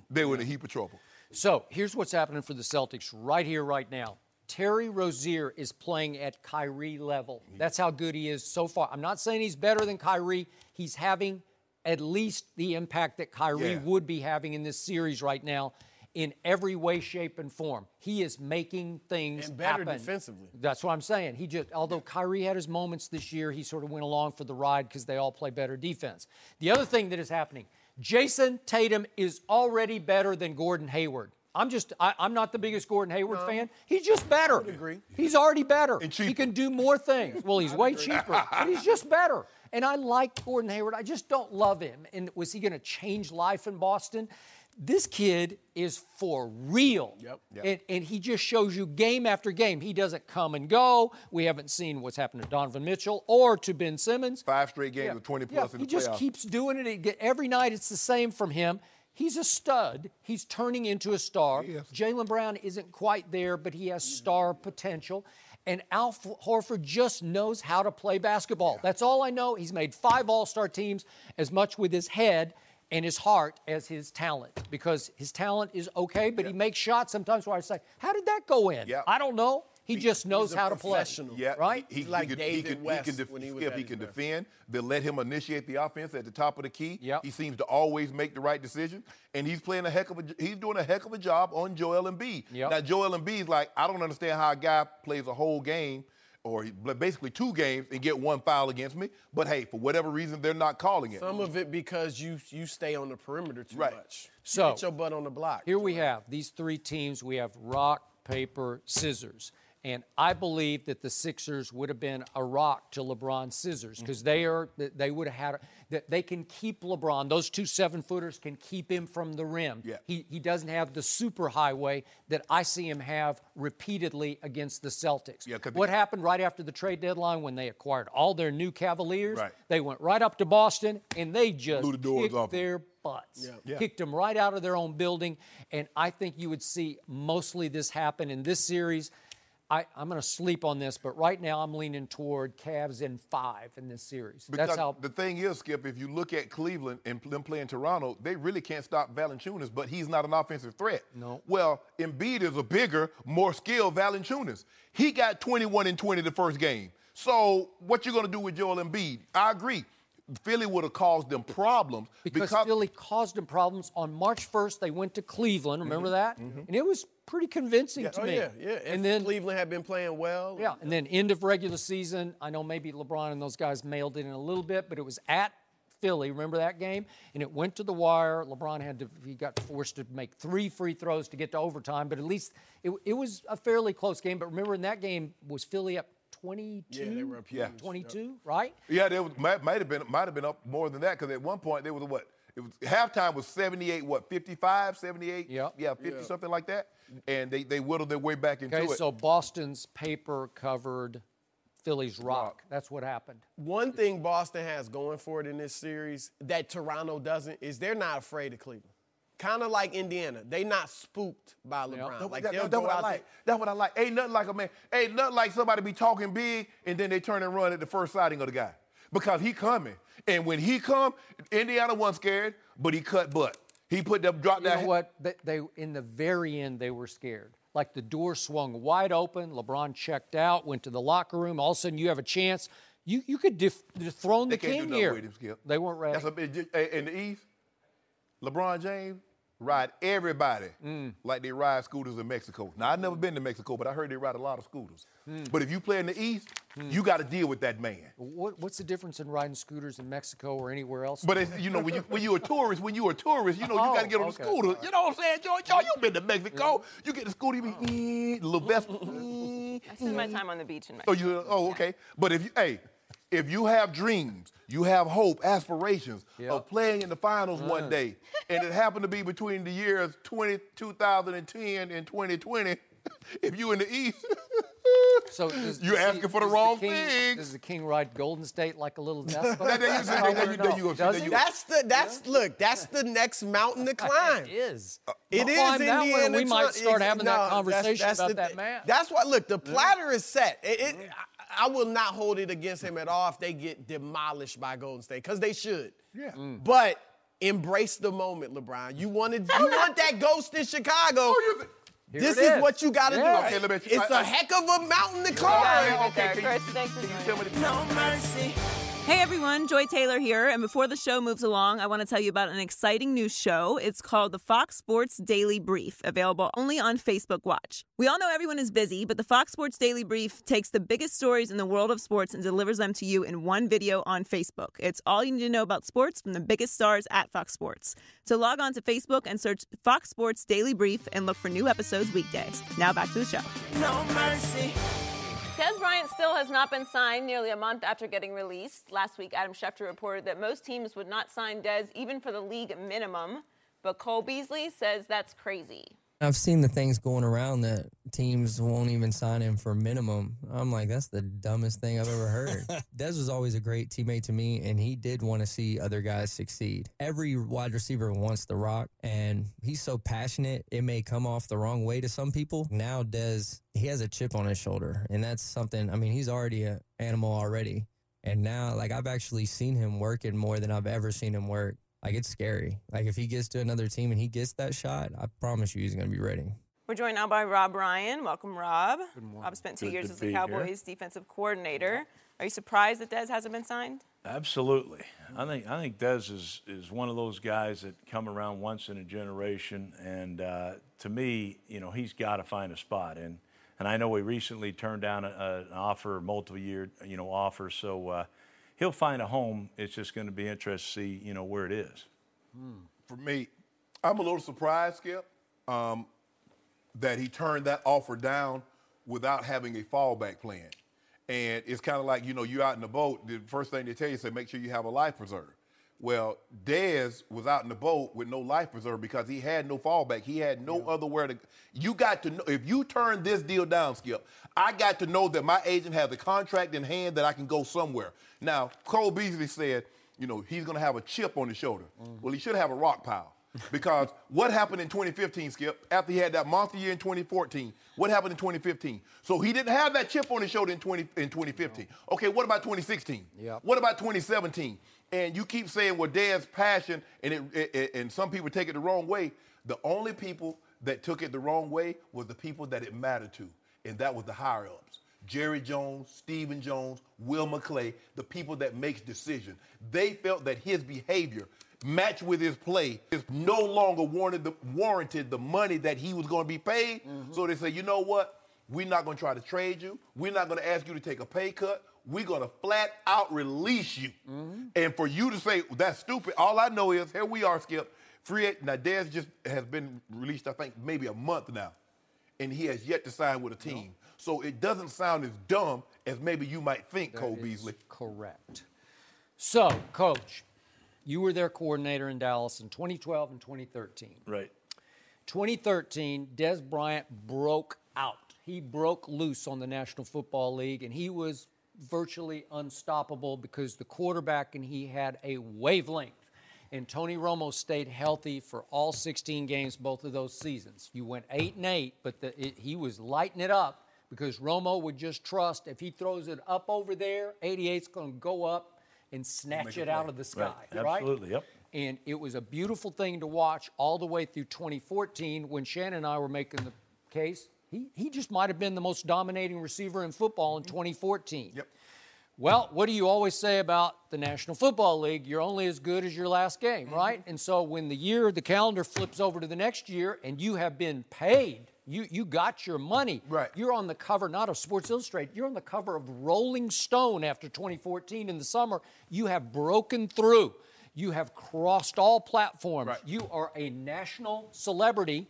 they were in a heap of trouble. So here's what's happening for the Celtics right here, right now. Terry Rozier is playing at Kyrie level. That's how good he is so far. I'm not saying he's better than Kyrie. He's having at least the impact that Kyrie would be having in this series right now. in every way, shape, and form. He is making things and better happen. defensively. That's what I'm saying. Although Kyrie had his moments this year, he sort of went along for the ride because they all play better defense. The other thing that is happening, Jason Tatum is already better than Gordon Hayward. I'm not the biggest Gordon Hayward fan. He's just better. I would agree. He's already better. And cheaper. He can do more things. Well, he's way cheaper, but he's just better. And I like Gordon Hayward. I just don't love him. And was he going to change life in Boston? This kid is for real. Yep. And he just shows you game after game. He doesn't come and go. We haven't seen what's happened to Donovan Mitchell or to Ben Simmons. 5 straight games with 20 plus in the playoffs. He just keeps doing it. Every night it's the same from him. He's a stud. He's turning into a star. Jaylen Brown isn't quite there, but he has star potential. And Al Horford just knows how to play basketball. That's all I know. He's made 5 All-Star teams, as much with his head and his heart as his talent, because his talent is okay, but he makes shots sometimes where I say, how did that go in? I don't know. He just knows how to play. Yeah, right? He's like David West when he was at his best. defend. They'll let him initiate the offense at the top of the key. Yep. He seems to always make the right decision, and he's doing a heck of a job on Joel Embiid. Yep. Now Joel Embiid's like, I don't understand how a guy plays a whole game, or basically 2 games, and get 1 foul against me. But hey, for whatever reason, they're not calling it. Some of it because you stay on the perimeter too much. So get your butt on the block. Here we have these 3 teams. We have rock, paper, scissors. And I believe that the Sixers would have been a rock to LeBron's scissors, because they would have had that they can keep LeBron. Those 2 7-footers can keep him from the rim. Yeah. He doesn't have the super highway that I see him have repeatedly against the Celtics. Yeah, what happened right after the trade deadline when they acquired all their new Cavaliers? Right. They went right up to Boston and they just Blew the doors kicked off their butts. Yeah. Kicked them right out of their own building. And I think you would see mostly this happen in this series. I'm going to sleep on this, but right now I'm leaning toward Cavs in 5 in this series. Because that's how. The thing is, Skip, if you look at Cleveland and them playing Toronto, they really can't stop Valanciunas, but he's not an offensive threat. No. Well, Embiid is a bigger, more skilled Valanciunas. He got 21 and 20 the first game. So what you going to do with Joel Embiid? I agree. Philly would have caused them problems. Because Philly caused them problems. On March 1st, they went to Cleveland. Remember that? And it was pretty convincing to me. Yeah. And then Cleveland had been playing well. Yeah, and then end of regular season, I know maybe LeBron and those guys mailed it in a little bit, but it was at Philly. Remember that game? And it went to the wire. LeBron he got forced to make 3 free throws to get to overtime, but at least it was a fairly close game. But remember, in that game, was Philly up 22? Yeah, they were up huge. 22, right? Yeah, they might have been up more than that, because at one point they was what? It was halftime was 78, 55, 78? Yep. Yeah, 50, something like that. And they whittled their way back into it. Okay, so Boston's paper covered Philly's rock. That's what happened. One thing Boston has going for it in this series that Toronto doesn't is they're not afraid of Cleveland. Kind of like Indiana. They not spooked by LeBron. That's what I like. That's what I like. Ain't nothing like a man. Ain't nothing like somebody be talking big and then they turn and run at the first sighting of the guy. Because he coming. And when he come, Indiana wasn't scared, but he cut butt. He put them, dropped that. You know what? They in the very end, they were scared. Like the door swung wide open. LeBron checked out, went to the locker room. All of a sudden, you have a chance. You could dethrone the king here. With him, Skip. They weren't ready. In the East, LeBron James ride everybody like they ride scooters in Mexico. Now, I've never been to Mexico, but I heard they ride a lot of scooters. But if you play in the East, you got to deal with that man. What's the difference in riding scooters in Mexico or anywhere else? But it's, when you're a tourist, you got to get on the scooter. You know what I'm saying, George? You've been to Mexico. You get the scooter, you be the little best. I spend my time on the beach in Mexico. Okay. But if you have dreams, you have hope, aspirations of playing in the finals one day, and it happened to be between the years 2010 and 2020, if you in the East, so you're asking for the wrong thing. Does the king ride Golden State like a little Vespa? That's the next mountain to climb. It is. It is Climb that Indiana. one, we might start having that conversation about that man. That's why, look, the platter is set. I will not hold it against him at all if they get demolished by Golden State, because they should. Yeah. But embrace the moment, LeBron. You want that ghost in Chicago. This is what you got to do. Okay, let me it's a heck of a mountain to climb. Okay, Chris, thanks for joining. No mercy. Hey everyone, Joy Taylor here, and before the show moves along, I want to tell you about an exciting new show. It's called the Fox Sports Daily Brief, available only on Facebook Watch. We all know everyone is busy, but the Fox Sports Daily Brief takes the biggest stories in the world of sports and delivers them to you in one video on Facebook. It's all you need to know about sports from the biggest stars at Fox Sports. So log on to Facebook and search Fox Sports Daily Brief and look for new episodes weekdays. Now back to the show. No mercy. Dez Bryant still has not been signed nearly a month after getting released. Last week, Adam Schefter reported that most teams would not sign Dez even for the league minimum. But Cole Beasley says that's crazy. I've seen the things going around that teams won't even sign him for minimum. I'm like, that's the dumbest thing I've ever heard. Dez was always a great teammate to me, and he did want to see other guys succeed. Every wide receiver wants the rock, and he's so passionate, it may come off the wrong way to some people. Now Dez, he has a chip on his shoulder, and that's something, I mean, he's already an animal already. And now, like, I've actually seen him working more than I've ever seen him work. Like, it's scary. Like, if he gets to another team and he gets that shot, I promise you he's going to be ready. We're joined now by Rob Ryan. Welcome, Rob. Good morning. Rob spent 2 Good years to as the be Cowboys defensive coordinator. Are you surprised that Dez hasn't been signed? Absolutely. I think Dez is one of those guys that come around once in a generation, and to me, you know, he's got to find a spot. And I know he recently turned down an offer, multiple-year, you know, offer, so he'll find a home. It's just going to be interesting to see, you know, where it is. For me, I'm a little surprised, Skip, that he turned that offer down without having a fallback plan. And it's kind of like, you know, you're out in the boat, the first thing they tell you is make sure you have a life preserve. Well, Dez was out in the boat with no life preserve because he had no fallback. He had no other where to. You got to know, if you turn this deal down, Skip, I got to know that my agent has a contract in hand that I can go somewhere. Now, Cole Beasley said, you know, he's going to have a chip on his shoulder. Well, he should have a rock pile. Because what happened in 2015, Skip, after he had that monster year in 2014, what happened in 2015? So he didn't have that chip on his shoulder in 2015. Okay, what about 2016? Yep. What about 2017? And you keep saying, well, Dez's passion, and some people take it the wrong way. The only people that took it the wrong way was the people that it mattered to, and that was the higher-ups. Jerry Jones, Stephen Jones, Will McClay, the people that makes decisions. They felt that his behavior matched with his play is no longer warranted the money that he was going to be paid. So they say, you know what? We're not going to try to trade you. We're not going to ask you to take a pay cut. We're going to flat out release you. And for you to say, that's stupid, all I know is, here we are, Skip. Now, Dez just has been released, I think, maybe a month now. And he has yet to sign with a team. So it doesn't sound as dumb as maybe you might think, Cole Beasley. Correct. So, Coach, you were their coordinator in Dallas in 2012 and 2013. Right. 2013, Dez Bryant broke out. He broke loose on the National Football League, and he was virtually unstoppable because the quarterback and he had a wavelength. And Tony Romo stayed healthy for all 16 games, both of those seasons. You went 8-8, but he was lighting it up because Romo would just trust if he throws it up over there, 88's going to go up and snatch it out of the sky, right? Absolutely, yep. And it was a beautiful thing to watch all the way through 2014 when Shannon and I were making the case. He just might have been the most dominating receiver in football in 2014. Yep. Well, what do you always say about the National Football League? You're only as good as your last game, right? And so when the calendar flips over to the next year and you have been paid, you got your money. Right. You're on the cover, not of Sports Illustrated, you're on the cover of Rolling Stone after 2014 in the summer. You have broken through. You have crossed all platforms. Right. You are a national celebrity.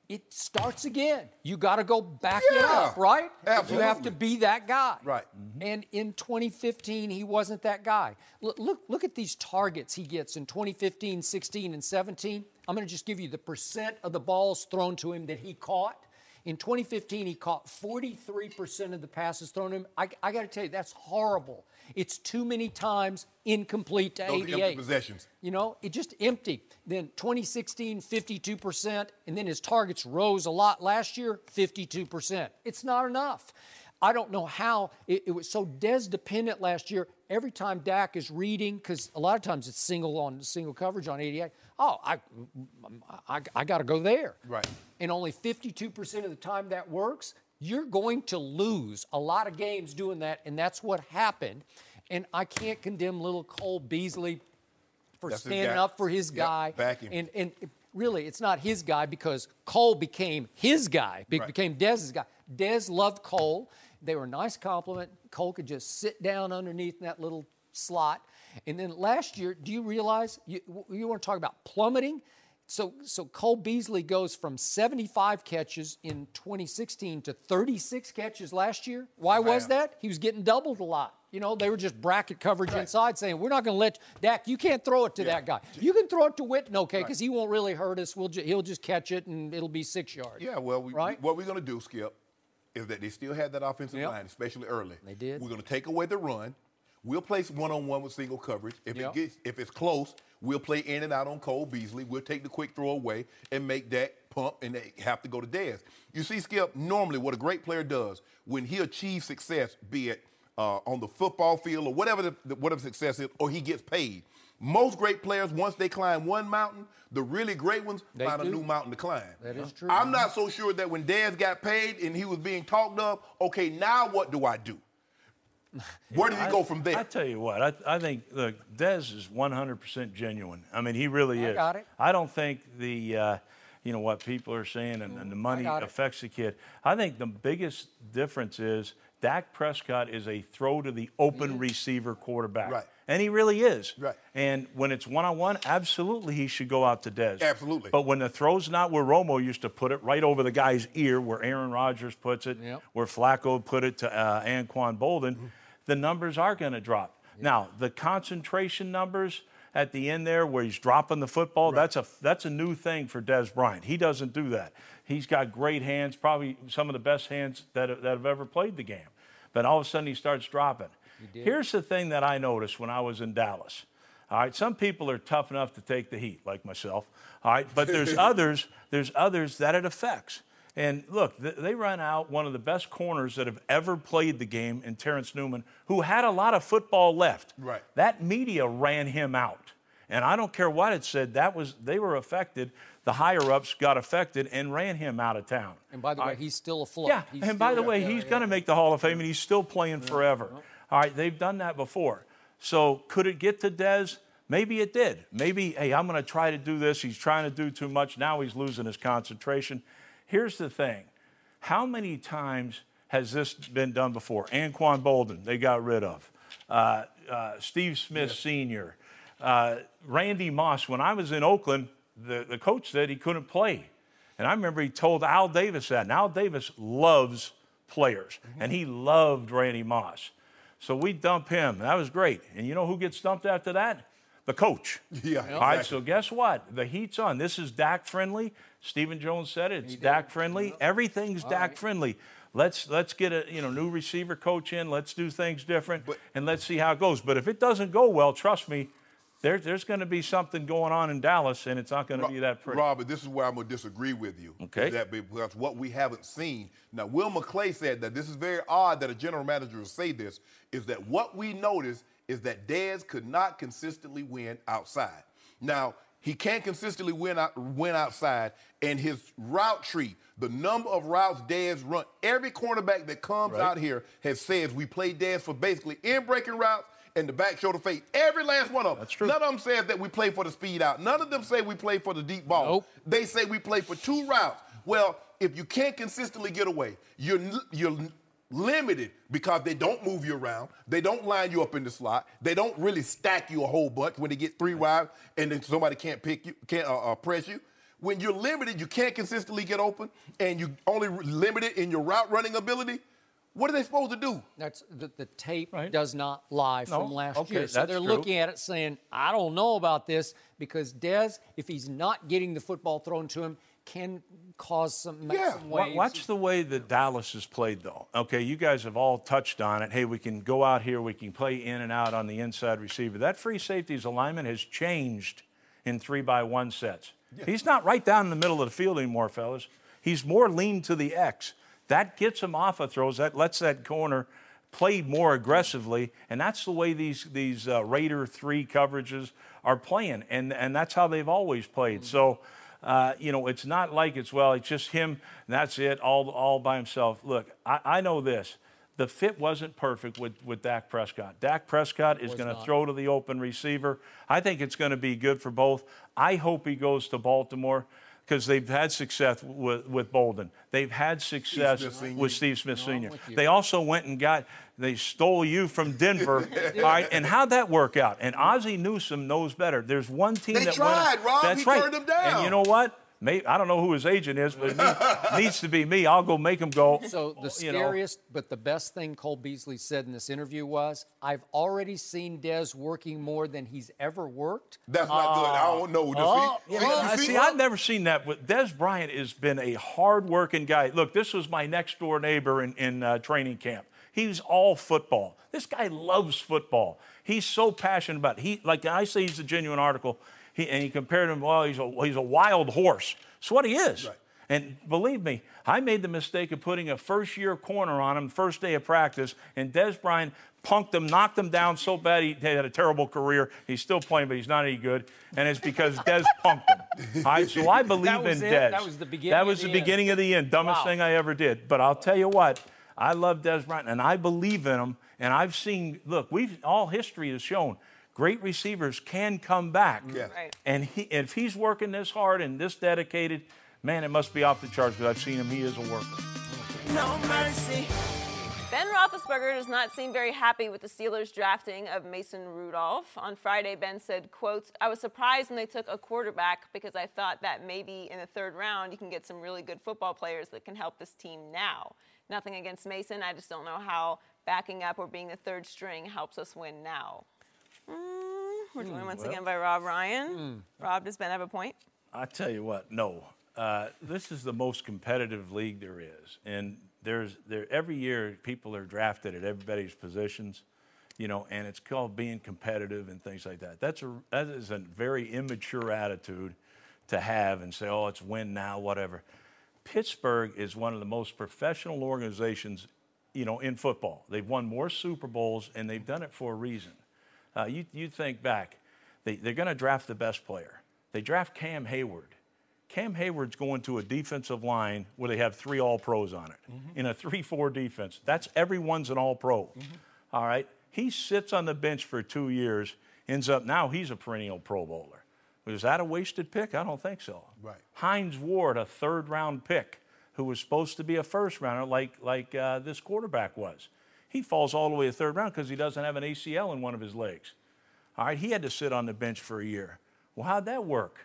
It starts again. You got to go back it up, right? Absolutely. You have to be that guy. Right. And in 2015, he wasn't that guy. Look at these targets he gets in 2015, 16, and 17. I'm going to just give you the percent of the balls thrown to him that he caught. In 2015, he caught 43% of the passes thrown to him. I got to tell you, that's horrible. It's too many times incomplete to Those 88. empty possessions. You know, it just empty. Then 2016, 52%, and then his targets rose a lot last year, 52%. It's not enough. I don't know how it was so Dez dependent last year. Every time Dak is reading, because a lot of times it's single coverage on 88. Oh, I got to go there. Right. And only 52% of the time that works. You're going to lose a lot of games doing that, and that's what happened. And I can't condemn little Cole Beasley for That's his standing guy. up for his guy. Yep, back him. And really, it's not his guy because Cole became his guy, became Dez's guy. Dez loved Cole. They were a nice compliment. Cole could just sit down underneath that little slot. And then last year, do you realize, you want to talk about plummeting? So Cole Beasley goes from 75 catches in 2016 to 36 catches last year. Why was that? He was getting doubled a lot. You know, they were just bracket coverage inside saying, we're not going to let Dak, you can't throw it to that guy. You can throw it to Witten, okay, because he won't really hurt us. He'll just catch it, and it'll be 6 yards. Yeah, well, what we're going to do, Skip, is that they still had that offensive line, especially early. They did. We're going to take away the run. We'll play one-on-one with single coverage. If it's close, we'll play in and out on Cole Beasley. We'll take the quick throw away and make Dak pump, and they have to go to Dez. You see, Skip, normally what a great player does when he achieves success, be it on the football field or whatever success is, or he gets paid. Most great players, once they climb one mountain, the really great ones find a new mountain to climb. That is true. I'm not so sure that when Dez got paid and he was being talked of, okay, now what do I do? Where did he go from there? I tell you what, I think, look, Dez is 100% genuine. I mean, he really is. I got it. I don't think what people are saying and the money affects the kid. I think the biggest difference is Dak Prescott is a throw to the open receiver quarterback. Right. And he really is. Right. And when it's one-on-one, absolutely he should go out to Dez. Absolutely. But when the throw's not where Romo used to put it, right over the guy's ear, where Aaron Rodgers puts it, where Flacco put it to Anquan Bolden, the numbers are going to drop. Now, the concentration numbers at the end there where he's dropping the football, that's a new thing for Dez Bryant. He doesn't do that. He's got great hands, probably some of the best hands that have ever played the game. But all of a sudden he starts dropping. Here's the thing that I noticed when I was in Dallas. All right, some people are tough enough to take the heat, like myself. All right, but there's others that it affects. And look, they run out one of the best corners that have ever played the game in Terrence Newman, who had a lot of football left. Right. That media ran him out. And I don't care what it said, they were affected. The higher-ups got affected and ran him out of town. And by the way, he's still afloat. Yeah, and by the way, he's going to make the Hall of Fame, and he's still playing forever. All right, they've done that before. So could it get to Dez? Maybe it did. Maybe, hey, I'm going to try to do this. He's trying to do too much. Now he's losing his concentration. Here's the thing. How many times has this been done before? Anquan Bolden, they got rid of. Steve Smith Sr., Randy Moss. When I was in Oakland, the coach said he couldn't play. And I remember he told Al Davis that. And Al Davis loves players, and he loved Randy Moss. So we dump him. That was great. And you know who gets dumped after that? The coach. Yeah. All right, so guess what? The heat's on. This is Dak friendly. Stephen Jones said it. It's Dak friendly. Everything's Dak friendly. Let's get a new receiver coach in. Let's do things different, and let's see how it goes. But if it doesn't go well, trust me, there's going to be something going on in Dallas, and it's not going to be that pretty. Robert, this is where I'm going to disagree with you. Okay. Because what we haven't seen. Now, Will McClay said that this is very odd that a general manager will say this, is that what we noticed is that Dez could not consistently win outside. Now, he can't consistently win outside, and his route tree, the number of routes Dez run, every cornerback that comes out here has said we play Dez for basically in-breaking routes and the back shoulder fade. Every last one of them. That's true. None of them says that we play for the speed out. None of them say we play for the deep ball. Nope. They say we play for two routes. Well, if you can't consistently get away, you're limited because they don't move you around. They don't line you up in the slot. They don't really stack you a whole bunch when they get three wide and then somebody can't press you. When you're limited, you can't consistently get open, and you're only limited in your route running ability. What are they supposed to do? That's the tape does not lie from last year. So that's they're true. looking at it saying, I don't know about this, because Dez, if he's not getting the football thrown to him, can cause some waves. Watch the way that Dallas has played, though. Okay, you guys have all touched on it. Hey, we can go out here, we can play in and out on the inside receiver. That free safety's alignment has changed in 3-by-1 sets. Yeah. He's not right down in the middle of the field anymore, fellas. He's more lean to the X. That gets him off of throws. That lets that corner play more aggressively, and that's the way these Raider 3 coverages are playing, and that's how they've always played. So, it's not like it's just him, and that's it, all by himself. Look, I know this. the fit wasn't perfect with Dak Prescott. Dak Prescott is going to throw to the open receiver. I think it's going to be good for both. I hope he goes to Baltimore because they've had success with Bolden. They've had success with Steve Smith Sr. They also went and they stole you from Denver. All right, and how'd that work out? And Ozzie Newsome knows better. There's one team that tried, went. Rob. That's He right. turned them down. And you know what? I don't know who his agent is, but it needs to be me. I'll go make him go. So the scariest, but the best thing Cole Beasley said in this interview was, I've already seen Dez working more than he's ever worked. That's not good. I don't know. See, I've never seen that. But Dez Bryant has been a hard-working guy. Look, this was my next-door neighbor in training camp. He's all football. This guy loves football. He's so passionate about it. Like I say, he's a genuine article. And he compared him, well, he's a wild horse. That's what he is. Right. And believe me, I made the mistake of putting a first-year corner on him first day of practice, and Dez Bryant punked him, knocked him down so bad he had a terrible career. He's still playing, but he's not any good, and it's because Dez punked him. All right, so I believe in Dez. That was the beginning. That was the beginning of the end. Dumbest thing I ever did. But I'll tell you what, I love Dez Bryant, and I believe in him. And I've seen, look, all history has shown great receivers can come back. Yeah. Right. And if he's working this hard and this dedicated, man, it must be off the charts because I've seen him. He is a worker. No mercy. Ben Roethlisberger does not seem very happy with the Steelers' drafting of Mason Rudolph. On Friday, Ben said, quote, I was surprised when they took a quarterback because I thought that maybe in the third round you can get some really good football players that can help this team now. Nothing against Mason. I just don't know how backing up or being the third string helps us win now. We're joined once again by Rob Ryan. Rob, does Ben have a point? I tell you what, no. This is the most competitive league there is. And every year people are drafted at everybody's positions, and it's called being competitive and things like that. That is a very immature attitude to have and say, oh, it's win now, whatever. Pittsburgh is one of the most professional organizations, in football. They've won more Super Bowls, and they've done it for a reason. You think back, they're going to draft the best player. They draft Cam Hayward. Cam Hayward's going to a defensive line where they have 3 All-Pros on it, in a 3-4 defense. That's everyone's an All-Pro. All right? He sits on the bench for 2 years, ends up now he's a perennial Pro Bowler. Was that a wasted pick? I don't think so. Right. Hines Ward, a 3rd-round pick, who was supposed to be a first-rounder like this quarterback was. He falls all the way to 3rd round because he doesn't have an ACL in one of his legs. All right, he had to sit on the bench for a year. Well, how'd that work?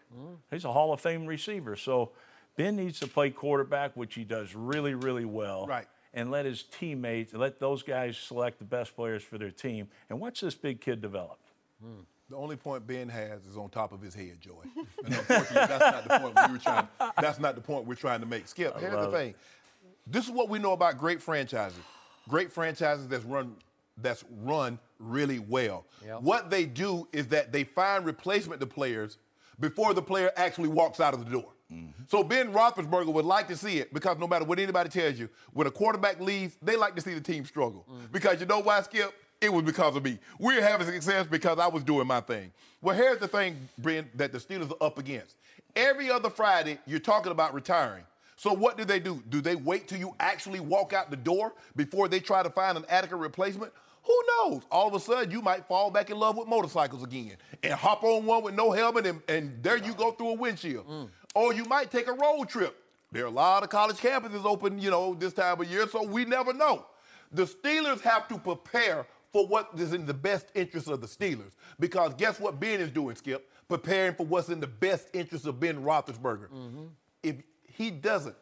He's a Hall of Fame receiver. So Ben needs to play quarterback, which he does really, really well. Right. And let his teammates, let those guys select the best players for their team. And watch this big kid develop. The only point Ben has is on top of his head, Joy. And unfortunately, that's not the point we're trying to make. Skip, here's the thing. This is what we know about great franchises. Great franchises that's run really well. Yep. What they do is that they find replacement to players before the player actually walks out of the door. So Ben Roethlisberger would like to see it because no matter what anybody tells you, when a quarterback leaves, they like to see the team struggle. Because you know why, Skip? It was because of me. We're having success because I was doing my thing. Well, here's the thing, Brent, that the Steelers are up against. Every other Friday, you're talking about retiring. So what do? Do they wait till you actually walk out the door before they try to find an adequate replacement? Who knows? All of a sudden, you might fall back in love with motorcycles again and hop on one with no helmet, and there you go through a windshield. Or you might take a road trip. There are a lot of college campuses open, this time of year, so we never know. The Steelers have to prepare for what is in the best interest of the Steelers. Because guess what Ben is doing, Skip? Preparing for what's in the best interest of Ben Roethlisberger. If he doesn't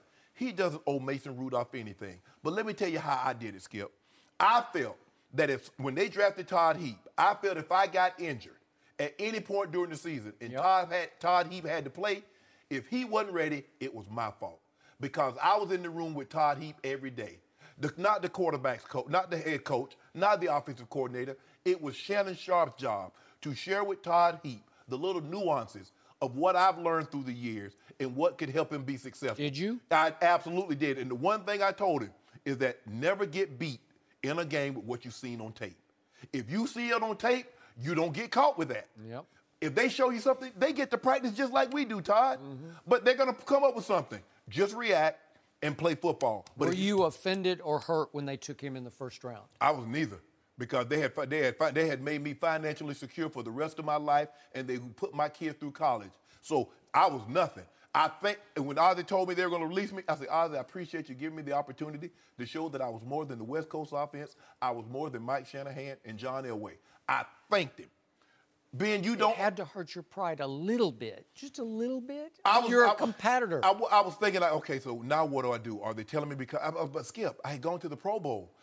owe Mason Rudolph anything. But let me tell you how I did it, Skip. I felt that when they drafted Todd Heap, I felt if I got injured at any point during the season and Todd Heap had to play, if he wasn't ready, it was my fault. Because I was in the room with Todd Heap every day. Not the quarterback's coach, not the head coach, not the offensive coordinator. It was Shannon Sharp's job to share with Todd Heap the little nuances of what I've learned through the years and what could help him be successful. Did you? I absolutely did. And the one thing I told him is that never get beat in a game with what you've seen on tape. If you see it on tape, you don't get caught with that. Yep. If they show you something, they get to practice just like we do, Todd. But they're going to come up with something. Just react and play football. But were you offended or hurt when they took him in the first round? I was neither, because they had made me financially secure for the rest of my life, and they put my kids through college. So I was nothing. I think, and when Ozzie told me they were going to release me, I said, Ozzie, I appreciate you giving me the opportunity to show that I was more than the West Coast offense. I was more than Mike Shanahan and John Elway. I thanked him. Ben, you don't. It had to hurt your pride a little bit, just a little bit. You're a competitor. I was thinking, like, okay, so now what do I do? Are they telling me but Skip, I had gone to the Pro Bowl.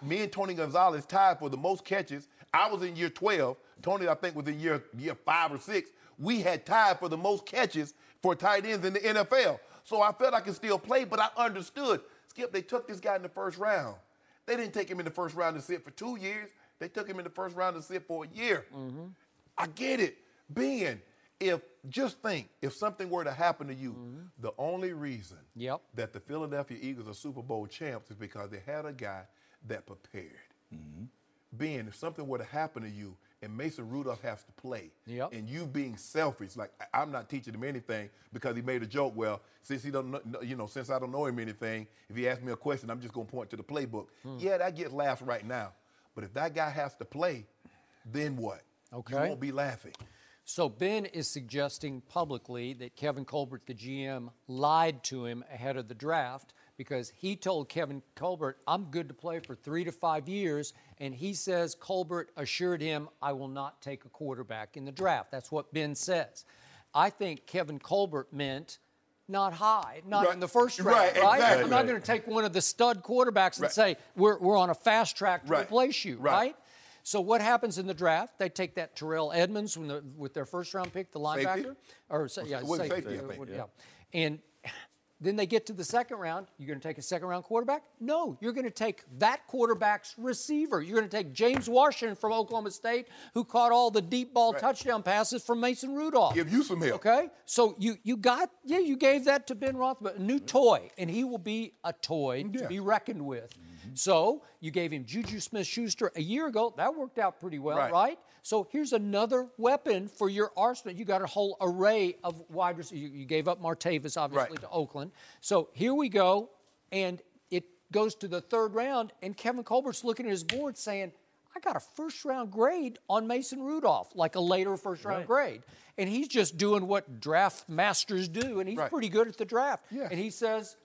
Me and Tony Gonzalez tied for the most catches. I was in year 12. Tony, I think, was in year 5 or 6. We had tied for the most catches for tight ends in the NFL. So I felt I could still play, but I understood. Skip, they took this guy in the first round. They didn't take him in the first round to sit for 2 years. They took him in the first round to sit for a year. Mm-hmm. I get it. Ben, just think, if something were to happen to you, the only reason that the Philadelphia Eagles are Super Bowl champs is because they had a guy that prepared. Mm-hmm. Ben, if something were to happen to you and Mason Rudolph has to play, and you being selfish, like I'm not teaching him anything because he made a joke. Well, since he don't know, since I don't know him anything, if he asks me a question, I'm just gonna point to the playbook. Yeah, that gets laughs right now. But if that guy has to play, then what? Okay. You won't be laughing. So Ben is suggesting publicly that Kevin Colbert, the GM, lied to him ahead of the draft because he told Kevin Colbert, I'm good to play for 3 to 5 years, and he says Colbert assured him, I will not take a quarterback in the draft. That's what Ben says. I think Kevin Colbert meant not high, not in the first round, right? Exactly. I'm not going to take one of the stud quarterbacks and say, we're on a fast track to replace you, right? So what happens in the draft? They take that Terrell Edmonds with their first-round pick, the linebacker. Safety, I think. And then they get to the second round. You're going to take a second-round quarterback? No, you're going to take that quarterback's receiver. You're going to take James Washington from Oklahoma State, who caught all the deep ball touchdown passes from Mason Rudolph. Give you some help. Okay? So you gave that to Ben Roethlisberger, a new toy, and he will be a toy to be reckoned with. So you gave him Juju Smith-Schuster a year ago. That worked out pretty well, right? So here's another weapon for your arsenal. You got a whole array of wide receivers. You gave up Martavis, obviously, to Oakland. So here we go, and it goes to the third round, and Kevin Colbert's looking at his board saying, I got a first-round grade on Mason Rudolph, like a later first-round grade. And he's just doing what draft masters do, and he's pretty good at the draft. And he says,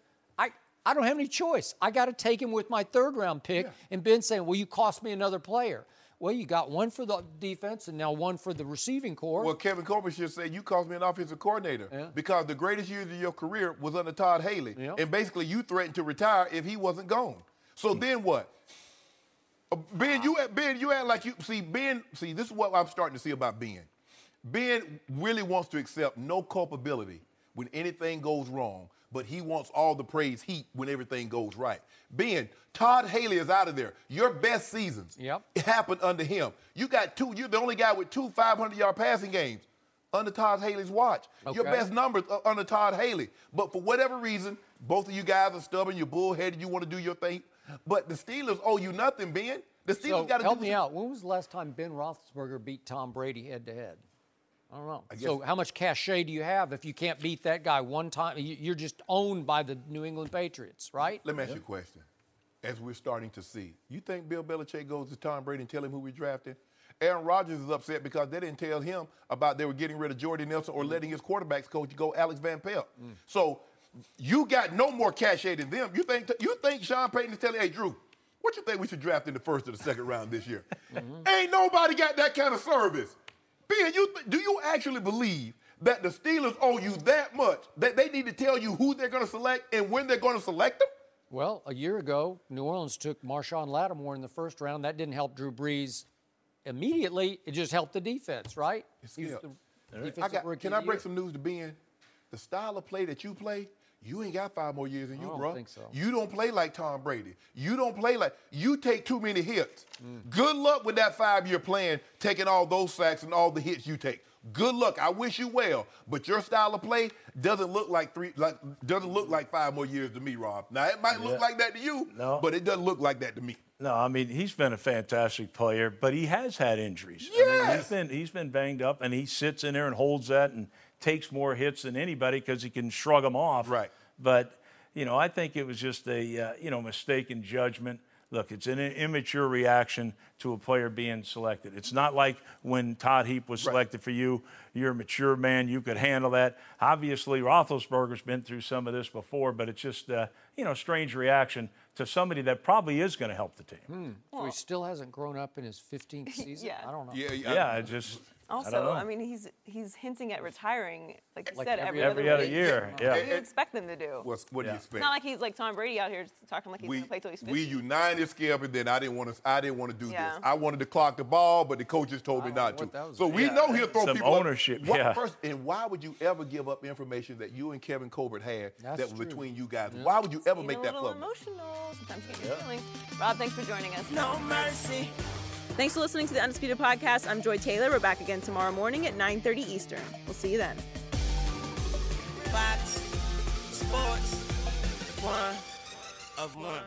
I don't have any choice. I got to take him with my third-round pick. And Ben's saying, well, you cost me another player. Well, you got one for the defense and now one for the receiving corps. Well, Kevin Colbert should say, you cost me an offensive coordinator because the greatest years of your career was under Todd Haley. And basically, you threatened to retire if he wasn't gone. So then what? Ben, you act like you see, Ben, this is what I'm starting to see about Ben. Ben really wants to accept no culpability when anything goes wrong, but he wants all the praise heat when everything goes right. Ben, Todd Haley is out of there. Your best seasons it happened under him. You're the only guy with 2 500-yard passing games under Todd Haley's watch. Your best numbers are under Todd Haley. But for whatever reason, both of you guys are stubborn, you're bullheaded, you want to do your thing. But the Steelers owe you nothing, Ben. The Steelers got to help me out. When was the last time Ben Roethlisberger beat Tom Brady head-to-head? I don't know. So how much cachet do you have if you can't beat that guy one time? You're just owned by the New England Patriots, right? Let me ask you a question. As we're starting to see, you think Bill Belichick goes to Tom Brady and tell him who we drafted? Aaron Rodgers is upset because they didn't tell him about they were getting rid of Jordy Nelson or letting his quarterbacks coach go Alex Van Pelt. So you got no more cachet than them. You think Sean Payton is telling, hey, Drew, what you think we should draft in the first or the second round this year? Ain't nobody got that kind of service. Ben, do you actually believe that the Steelers owe you that much, that they need to tell you who they're going to select and when they're going to select them? Well, a year ago, New Orleans took Marshawn Lattimore in the first round. That didn't help Drew Brees immediately. It just helped the defense, right? Can I break some news to Ben? The style of play that you play, you ain't got 5 more years in you, bro. I don't think so. You don't play like Tom Brady. You take too many hits. Good luck with that 5-year plan, taking all those sacks and all the hits you take. Good luck. I wish you well, but your style of play doesn't look like 5 more years to me, Rob. Now it might look like that to you, but it doesn't look like that to me. No, I mean he's been a fantastic player, but he has had injuries. Yes. I mean, he's been banged up, and he sits in there and holds that and takes more hits than anybody because he can shrug them off. Right. But I think it was just a mistaken judgment. Look, it's an immature reaction to a player being selected. It's not like when Todd Heap was selected for you. You're a mature man. You could handle that. Obviously, Roethlisberger's been through some of this before, but it's just, strange reaction to somebody that probably is going to help the team. So he still hasn't grown up in his 15th season? Yeah. I don't know. Yeah, just... Also, I mean, he's hinting at retiring, like you said, every other year. Yeah. What do you expect them to do? What do you expect? It's not like he's like Tom Brady out here talking like he's going to play till he's 50. We united, Skip, and then I didn't want to do Yeah. this. I wanted to clock the ball, but the coaches told me not to. So we know he'll throw some people ownership. And why would you ever give up information that you and Kevin Colbert had that was true. between you guys? Why would you ever Being make that a little public? emotional. Sometimes you get your feelings. Rob, thanks for joining us. No mercy. Thanks for listening to the Undisputed Podcast. I'm Joy Taylor. We're back again tomorrow morning at 9:30 Eastern. We'll see you then. Fox Sports 1 of 1.